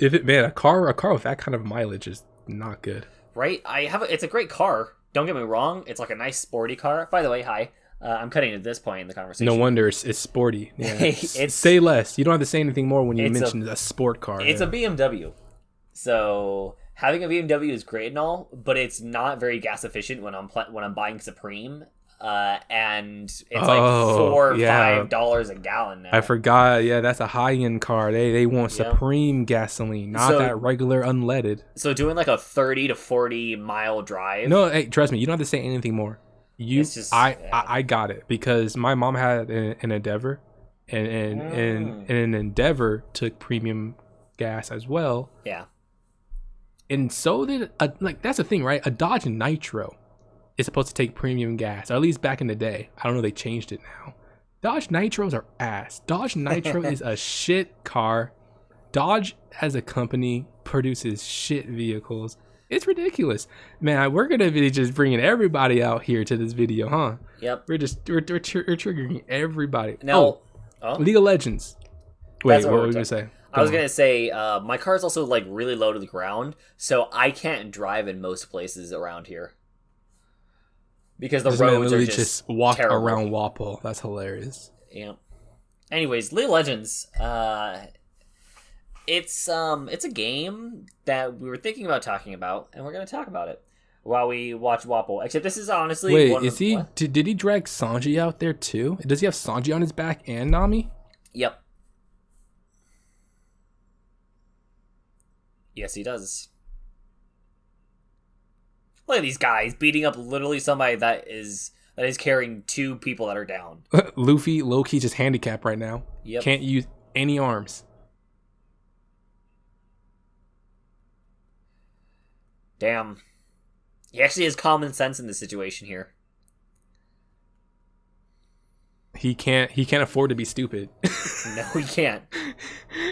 A car with that kind of mileage is not good. Right? It's a great car. Don't get me wrong. It's like a nice sporty car. By the way, hi. I'm cutting at this point in the conversation. No wonder it's sporty. Yeah. Say less. You don't have to say anything more when you mention a sport car. It's a BMW. So having a BMW is great and all, but it's not very gas efficient when I'm buying Supreme. and it's like $4 or $5 a gallon now. I forgot. Yeah, that's a high-end car. They want Supreme gasoline, not that regular unleaded. So doing like a 30 to 40 mile drive. No, hey, trust me, you don't have to say anything more. I got it because my mom had an Endeavor, and an Endeavor took premium gas as well. Yeah. And so did that's the thing, right? A Dodge Nitro is supposed to take premium gas, or at least back in the day. I don't know, they changed it now. Dodge Nitros are ass. Dodge Nitro is a shit car. Dodge as a company produces shit vehicles. It's ridiculous, man. We're gonna be just bringing everybody out here to this video, huh? Yep. We're triggering everybody. Now, League of Legends. Wait, what were you gonna say? I was gonna say my car's also like really low to the ground, so I can't drive in most places around here because the roads are just walk terrible. Around Walpole. That's hilarious. Yeah. Anyways, League of Legends. It's a game that we were thinking about talking about, and we're gonna talk about it while we watch Wapple. Except this is honestly did he drag Sanji out there too? Does he have Sanji on his back and Nami? Yep. Yes, he does. Look at these guys beating up literally somebody that is carrying 2 people that are down. Luffy, low-key just handicapped right now. Yep. Can't use any arms. Damn. He actually has common sense in this situation here. He can't afford to be stupid. No, he can't.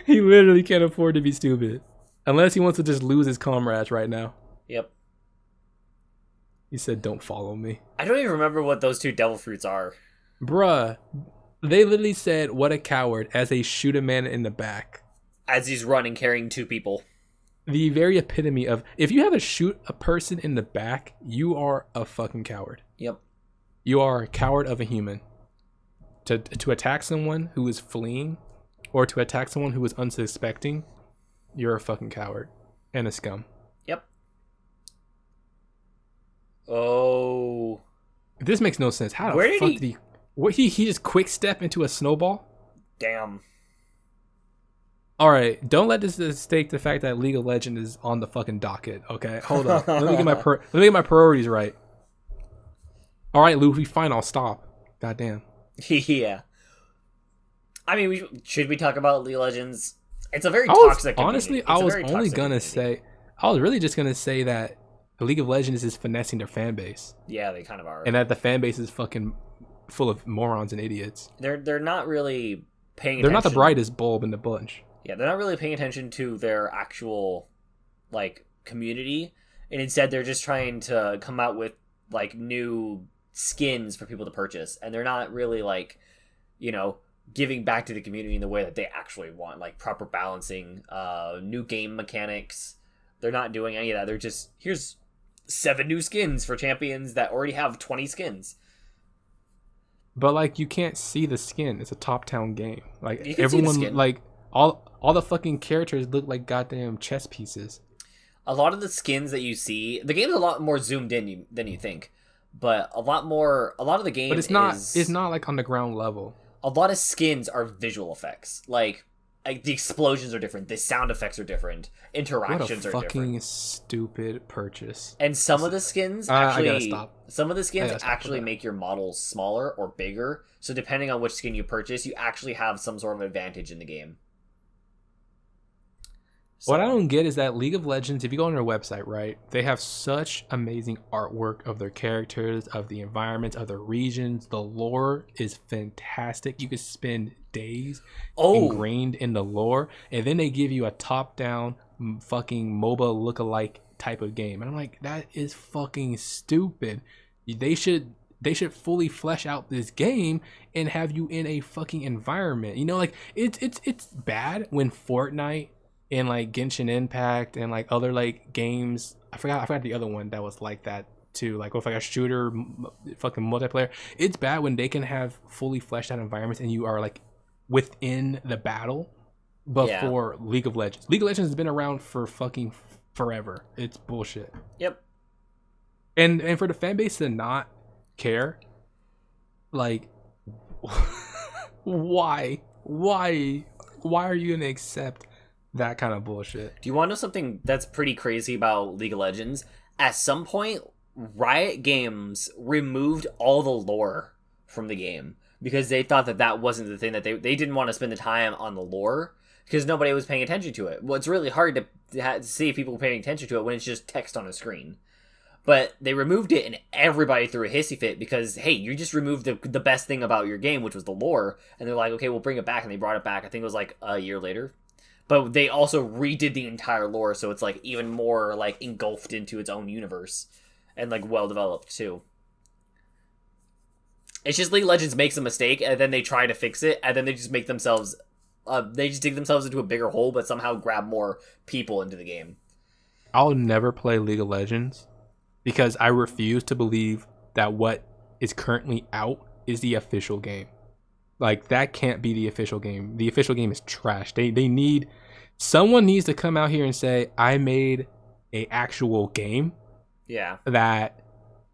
He literally can't afford to be stupid. Unless he wants to just lose his comrades right now. Yep. He said, "Don't follow me." I don't even remember what those 2 devil fruits are. Bruh. They literally said, "What a coward," as they shoot a man in the back. As he's running, carrying 2 people. The very epitome of, if you have to shoot a person in the back, you are a fucking coward. Yep. You are a coward of a human. To attack someone who is fleeing, or to attack someone who is unsuspecting, you're a fucking coward and a scum. Yep. Oh. This makes no sense. How the fuck did he just quick step into a snowball? Damn. All right, don't let this mistake the fact that League of Legends is on the fucking docket. Okay, hold on. Let me get my priorities right. All right, Luffy, fine, I'll stop. Goddamn. Yeah. I mean, should we talk about League of Legends? It's a very toxic community. Honestly, I was really just gonna say that the League of Legends is finessing their fan base. Yeah, they kind of are. And that the fan base is fucking full of morons and idiots. They're not really paying attention. They're not the brightest bulb in the bunch. Yeah, they're not really paying attention to their actual, like, community. And instead, they're just trying to come out with, like, new skins for people to purchase. And they're not really, like, giving back to the community in the way that they actually want. Like, proper balancing, new game mechanics. They're not doing any of that. They're just, here's 7 new skins for champions that already have 20 skins. But, like, you can't see the skin. It's a top-down game. Like, you can everyone, see the skin. Like, all the fucking characters look like goddamn chess pieces. A lot of the skins that you see, the game's a lot more zoomed in than you think, but a lot of the game, but it's not like on the ground level. A lot of skins are visual effects, like the explosions are different, the sound effects are different, interactions are different. What a fucking stupid purchase. And some of the skins actually make your models smaller or bigger, so depending on which skin you purchase, you actually have some sort of advantage in the game. So, what I don't get is that League of Legends, if you go on their website, right, they have such amazing artwork of their characters, of the environments, of the regions. The lore is fantastic. You could spend days ingrained in the lore, and then they give you a top-down fucking MOBA look-alike type of game. And I'm like, that is fucking stupid. They should fully flesh out this game and have you in a fucking environment. Like it's bad when Fortnite and like Genshin Impact and like other like games, I forgot the other one that was like that too, like with like a shooter fucking multiplayer. It's bad when they can have fully fleshed out environments and you are like within the battle. But for League of Legends has been around for fucking forever. It's bullshit. Yep. And for the fan base to not care Like, why? Why are you gonna accept that kind of bullshit? Do you want to know something that's pretty crazy about League of Legends? At some point, Riot Games removed all the lore from the game because they thought that wasn't the thing, that they didn't want to spend the time on the lore because nobody was paying attention to it. Well, it's really hard to see if people are paying attention to it when it's just text on a screen. But they removed it, and everybody threw a hissy fit because, hey, you just removed the best thing about your game, which was the lore. And they're like, okay, we'll bring it back. And they brought it back. I think it was like a year later. But they also redid the entire lore, so it's like even more like engulfed into its own universe and like well developed too. It's just League of Legends makes a mistake, and then they try to fix it, and then they just make themselves, they just dig themselves into a bigger hole, but somehow grab more people into the game. I'll never play League of Legends because I refuse to believe that what is currently out is the official game. Like, that can't be the official game. The official game is trash. They need... Someone needs to come out here and say, I made a actual game. Yeah. That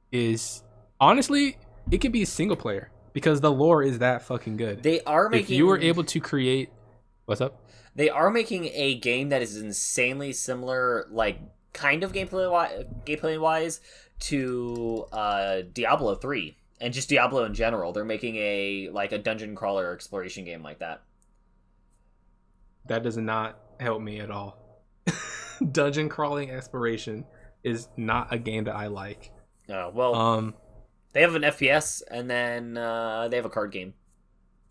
is... Honestly, it could be a single player because the lore is that fucking good. They are making... If you were able to create... What's up? They are making a game that is insanely similar, like, kind of gameplay-wise to Diablo 3. And just Diablo in general. They're making a dungeon crawler exploration game like that. That does not help me at all. Dungeon crawling exploration is not a game that I like. Oh, well, they have an FPS, and then they have a card game,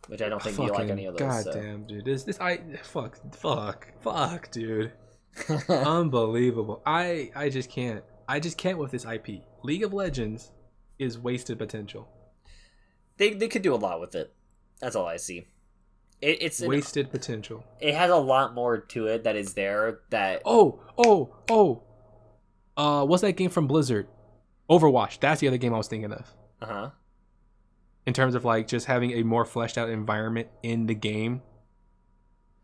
which I don't think you like any of those. God damn, dude. Fuck, dude. Unbelievable. I just can't. I just can't with this IP. League of Legends is wasted potential. They could do a lot with it. That's all I see. It's wasted potential. It has a lot more to it that is there. That what's that game from Blizzard? Overwatch. That's the other game I was thinking of. In terms of like just having a more fleshed out environment in the game.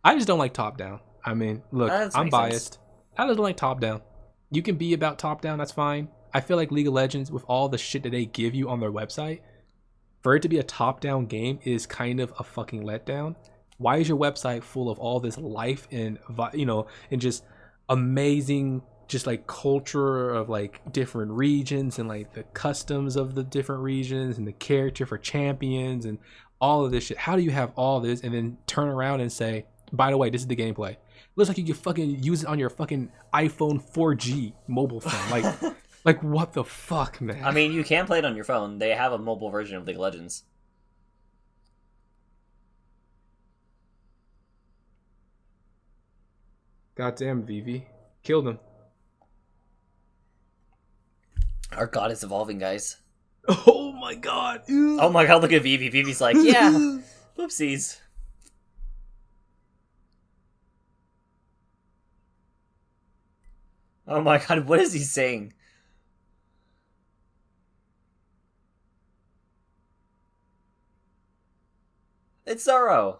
I just don't like top down. I mean, look, I'm biased. I just don't like top down. You can be about top down. That's fine. I feel like League of Legends, with all the shit that they give you on their website, for it to be a top-down game is kind of a fucking letdown. Why is your website full of all this life and, and just amazing, just like culture of like different regions and like the customs of the different regions and the character for champions and all of this shit? How do you have all this and then turn around and say, by the way, this is the gameplay? Looks like you can fucking use it on your fucking iPhone 4G mobile phone. Like, what the fuck, man? I mean, you can play it on your phone. They have a mobile version of League of Legends. Goddamn, Vivi. Killed him. Our god is evolving, guys. Oh my god. Ew. Oh my god, look at Vivi. Vivi's like, yeah, whoopsies. Oh my god, what is he saying? It's Zorro.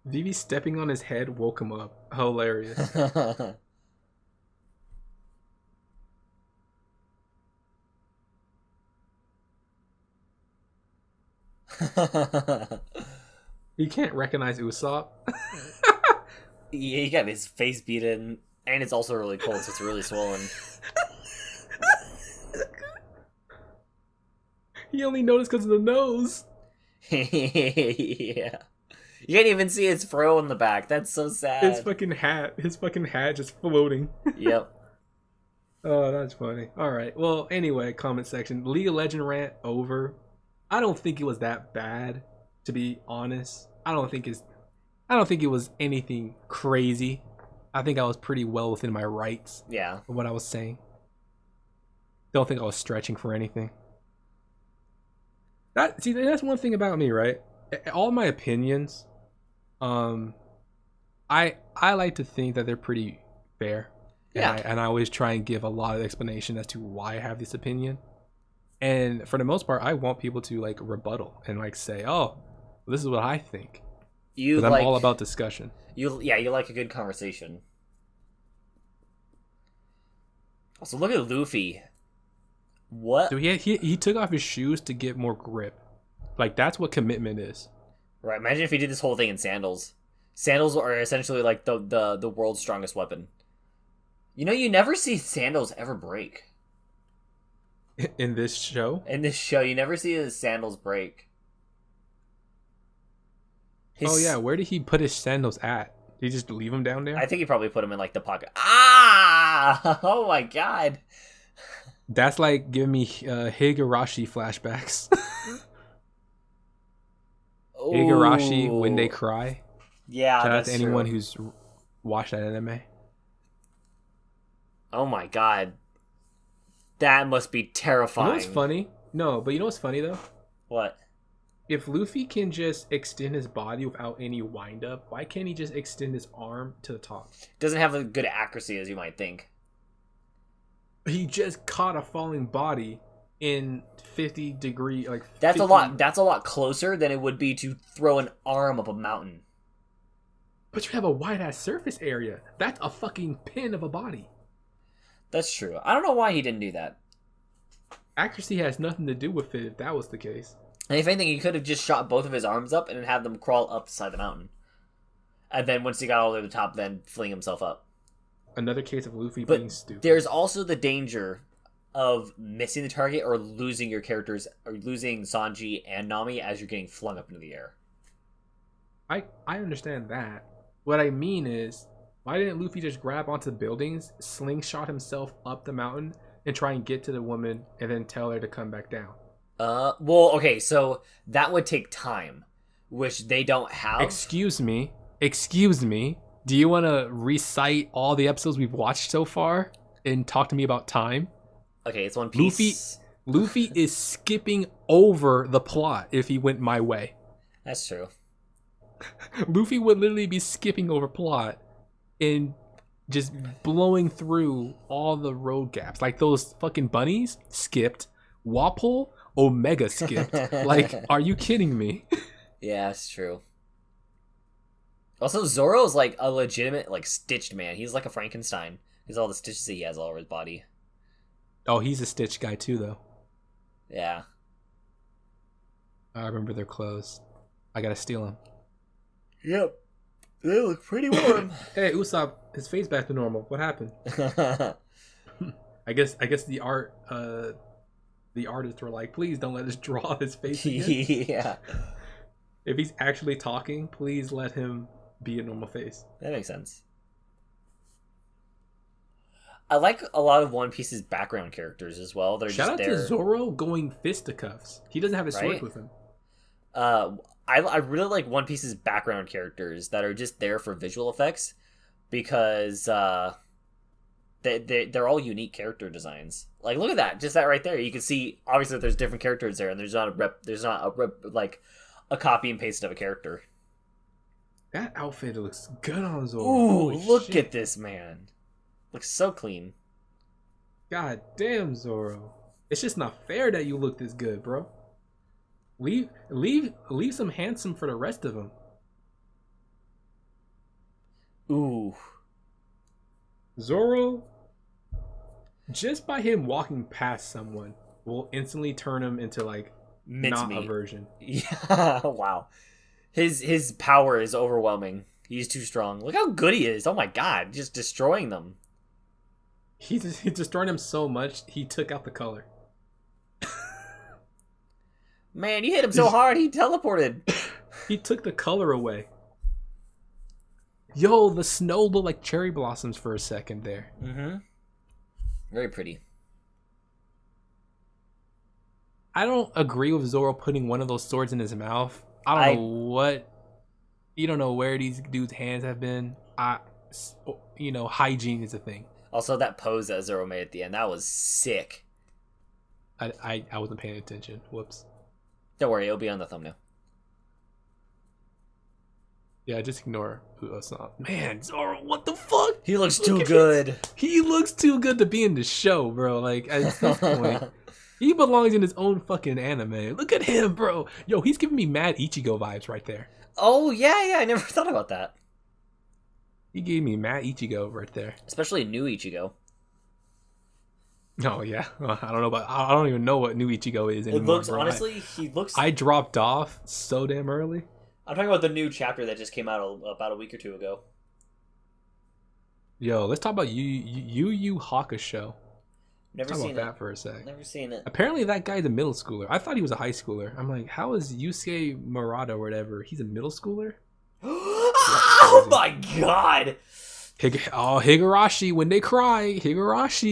Vivi stepping on his head woke him up. Hilarious. He can't recognize Usopp. Yeah, he got his face beaten, and it's also really cold, so it's really swollen. He only noticed because of the nose. Yeah. You can't even see his fro in the back. That's so sad. His fucking hat just floating. Yep. Oh, that's funny. Alright, well, anyway, comment section. League of Legends rant over. I don't think it was that bad, to be honest. I don't think it was anything crazy. I think I was pretty well within my rights. Yeah. For what I was saying. Don't think I was stretching for anything. That's one thing about me, right? All my opinions, I like to think that they're pretty fair. Yeah. And I always try and give a lot of explanation as to why I have this opinion. And for the most part, I want people to like rebuttal and like say, "Oh, this is what I think." Because I'm all about discussion. You like a good conversation. Also, look at Luffy. What? So he took off his shoes to get more grip. Like, that's what commitment is. Right. Imagine if he did this whole thing in sandals. Sandals are essentially like the world's strongest weapon. You know, you never see sandals ever break. In this show? In this show, you never see his sandals break. Oh, yeah. Where did he put his sandals at? Did he just leave them down there? I think he probably put them in, like, the pocket. Ah! Oh, my God. That's like giving me Higurashi flashbacks. Higurashi, When They Cry. Yeah, Shout that's out to anyone true. who's watched that anime. Oh, my God. That must be terrifying. You know what's funny? No, but you know what's funny, though? What? If Luffy can just extend his body without any wind-up, why can't he just extend his arm to the top? Doesn't have a good accuracy as you might think. He just caught a falling body in 50 degree, like 50... That's a lot closer than it would be to throw an arm up a mountain. But you have a wide-ass surface area. That's a fucking pin of a body. That's true. I don't know why he didn't do that. Accuracy has nothing to do with it if that was the case. And if anything, he could have just shot both of his arms up and then had them crawl up the side of the mountain. And then once he got all the way to the top, then fling himself up. Another case of Luffy But being stupid. there's also the danger of missing the target or losing your characters, or losing Sanji and Nami as you're getting flung up into the air. I understand that. What I mean is, why didn't Luffy just grab onto the buildings, slingshot himself up the mountain, and try and get to the woman, and then tell her to come back down? Well, okay, so that would take time, which they don't have. Excuse me. Do you want to recite all the episodes we've watched so far and talk to me about time? Okay, it's One Piece. Luffy is skipping over the plot if he went my way. That's true. Luffy would literally be skipping over plot and just blowing through all the road gaps. Like those fucking bunnies, skipped. Wapol, Omega skipped. Like, are you kidding me? Yeah, that's true. Also, Zorro's like a legitimate, like, stitched man. He's like a Frankenstein. He's all the stitches that he has all over his body. Oh, he's a Stitch guy too, though. Yeah. I remember their clothes. I gotta steal them. Yep. They look pretty warm. Hey, Usopp, his face back to normal. What happened? I guess the artists were like, please don't let us draw his face again. Yeah. If he's actually talking, please let him be a normal face. That makes sense. I like a lot of One Piece's background characters as well. They're Shout just out there. to Zoro going fisticuffs. He doesn't have his sword with him. I really like One Piece's background characters that are just there for visual effects because they're all unique character designs. Like, look at that, just that right there. You can see obviously there's different characters there, and there's not like a copy and paste of a character. That outfit looks good on Zoro. Ooh, look at this man. Looks so clean. God damn, Zoro. It's just not fair that you look this good, bro. Leave some handsome for the rest of them. Ooh. Zoro, just by him walking past someone, will instantly turn him into, like, not a version. Yeah, wow. His power is overwhelming. He's too strong. Look how good he is. Oh my god, just destroying them. He's destroying them so much, he took out the color. Man, you hit him so hard, he teleported. He took the color away. Yo, the snow looked like cherry blossoms for a second there. Mm-hmm. Very pretty. I don't agree with Zoro putting one of those swords in his mouth. I don't know what... You don't know where these dudes' hands have been. Hygiene is a thing. Also, that pose that Zoro made at the end, that was sick. I wasn't paying attention. Whoops. Don't worry, it'll be on the thumbnail. Yeah, just ignore Usopp. Man, Zoro, what the fuck? He looks too good. He looks too good to be in the show, bro. Like, at this point, he belongs in his own fucking anime. Look at him, bro. Yo, he's giving me mad Ichigo vibes right there. Oh, yeah, I never thought about that. He gave me mad Ichigo right there. Especially new Ichigo. Oh yeah, I don't know, but I don't even know what new Ichigo is anymore. It looks bro. honestly, he looks. I dropped off so damn early. I'm talking about the new chapter that just came out about a week or two ago. Yo, let's talk about Yu Hakusho. Never talk seen about it. that for a sec. Never seen it. Apparently, that guy's a middle schooler. I thought he was a high schooler. I'm like, how is Yusuke Murata or whatever? He's a middle schooler. Oh my god! Higurashi when they cry. Higurashi.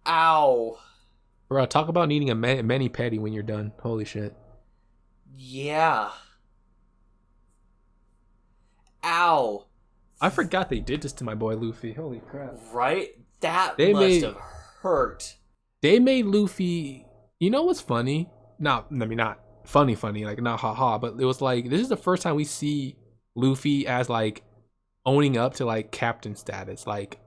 Ow. Bro, talk about needing a mani petty when you're done. Holy shit. Yeah. Ow. I forgot they did this to my boy Luffy. Holy crap. Right? That must have hurt. They made Luffy... You know what's funny? Not funny, like not haha, but it was like, this is the first time we see Luffy as like owning up to like captain status. Like,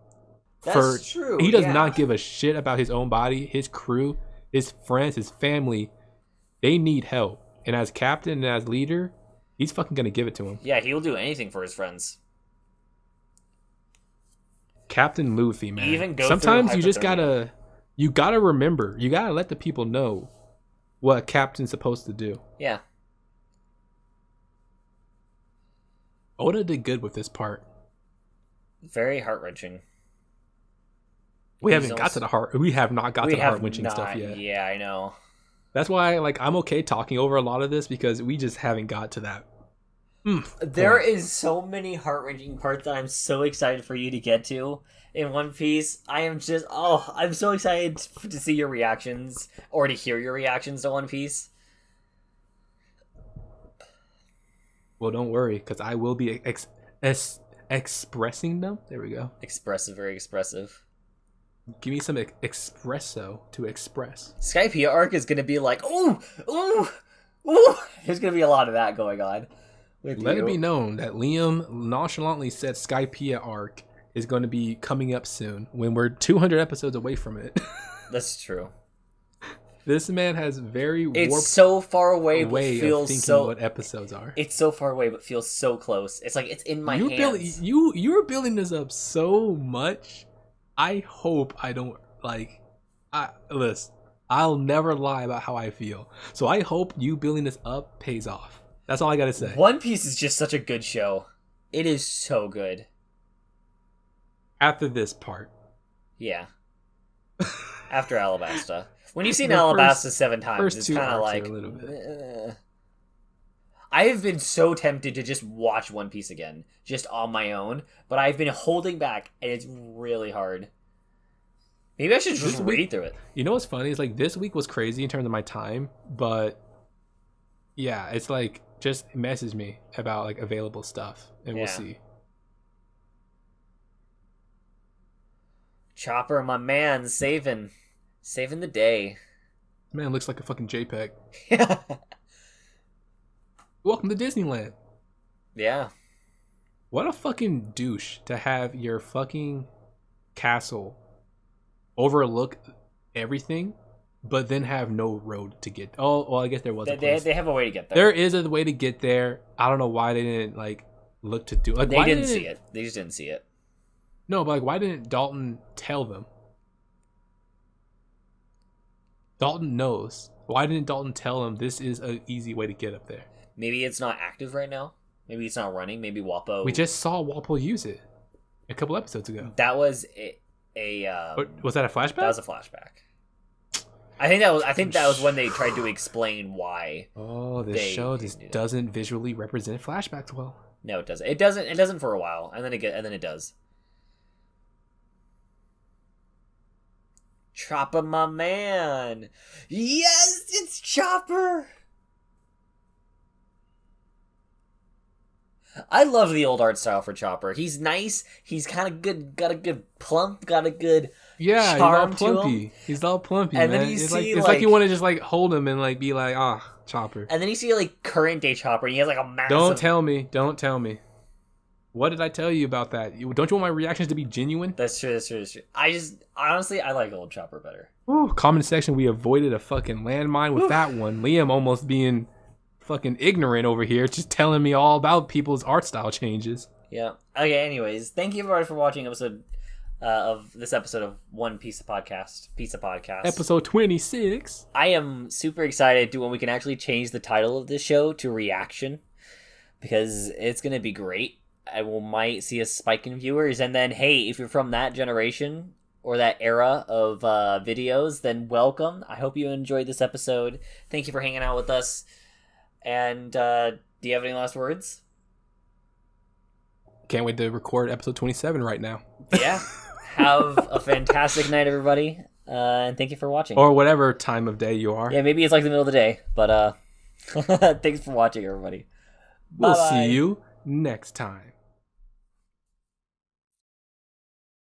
that's true. He does not give a shit about his own body, his crew, his friends, his family. They need help. And as captain and as leader, he's fucking gonna give it to him. Yeah, he'll do anything for his friends. Captain Luffy, man. Even go sometimes you just gotta remember, you gotta let the people know what a captain's supposed to do. Yeah. Oda did good with this part. Very heart-wrenching. We have not got to the heart-wrenching stuff yet. Yeah, I know. That's why, like, I'm okay talking over a lot of this because we just haven't got to that. There is so many heart-wrenching parts that I'm so excited for you to get to in One Piece. I'm so excited to see your reactions or to hear your reactions to One Piece. Well, don't worry, because I will be expressing them. There we go. Expressive, very expressive. Give me some espresso to express. Skypiea arc is going to be like, ooh. There's going to be a lot of that going on. Let it be known that Liam nonchalantly said Skypiea arc is going to be coming up soon when we're 200 episodes away from it. That's true. This man has very warped it's so far away, but way feels of thinking so what episodes are. It's so far away, but feels so close. It's like it's in my hands. You're building this up so much. I hope I don't listen. I'll never lie about how I feel. So I hope you building this up pays off. That's all I gotta say. One Piece is just such a good show. It is so good. After this part. Yeah. After Alabasta. When you've seen Alabasta 7 times, it's kind of like... I have been so tempted to just watch One Piece again, just on my own, but I've been holding back, and it's really hard. Maybe I should just read through it. You know what's funny? It's like this week was crazy in terms of my time, but yeah, it's like just message me about like available stuff, and we'll see. Chopper, my man, saving the day. Man looks like a fucking JPEG. Welcome to Disneyland. Yeah. What a fucking douche to have your fucking castle overlook everything, but then have no road to get. Oh, well, I guess there was a place. They have a way to get there. There is a way to get there. I don't know why they didn't like look to do. Like, they didn't see it. They just didn't see it. No, but like, why didn't Dalton tell them? Dalton knows. Why didn't Dalton tell him this is an easy way to get up there? Maybe it's not active right now. Maybe it's not running. Maybe Wappo. We just saw Wappo use it a couple episodes ago. That was was that a flashback? That was a flashback. I think that was when they tried to explain why. Oh, this show just doesn't visually represent flashbacks well. No, it doesn't. It doesn't for a while, and then it does. Chopper, my man. Yes, it's Chopper. I love the old art style for Chopper. He's nice. He's kind of good. Got a good plump. Got a good charm he's all plumpy. He's all plumpy, and man. then you see it's like you want to just like hold him and like be like, Chopper. And then you see like current day Chopper. And he has like a massive. Don't tell me. What did I tell you about that? Don't you want my reactions to be genuine? That's true. Honestly, I like old Chopper better. Ooh, comment section, we avoided a fucking landmine with that one. Liam almost being fucking ignorant over here, just telling me all about people's art style changes. Yeah. Okay, anyways, thank you everybody for watching episode of this episode of One Pizza Podcast. Episode 26. I am super excited to when we can actually change the title of this show to Reaction, because it's going to be great. I might see a spike in viewers, and then, hey, if you're from that generation or that era of videos, then welcome. I hope you enjoyed this episode. Thank you for hanging out with us. And do you have any last words? Can't wait to record episode 27 right now. Yeah. Have a fantastic night, everybody. And thank you for watching. Or whatever time of day you are. Yeah, maybe it's like the middle of the day. But thanks for watching, everybody. We'll see you next time.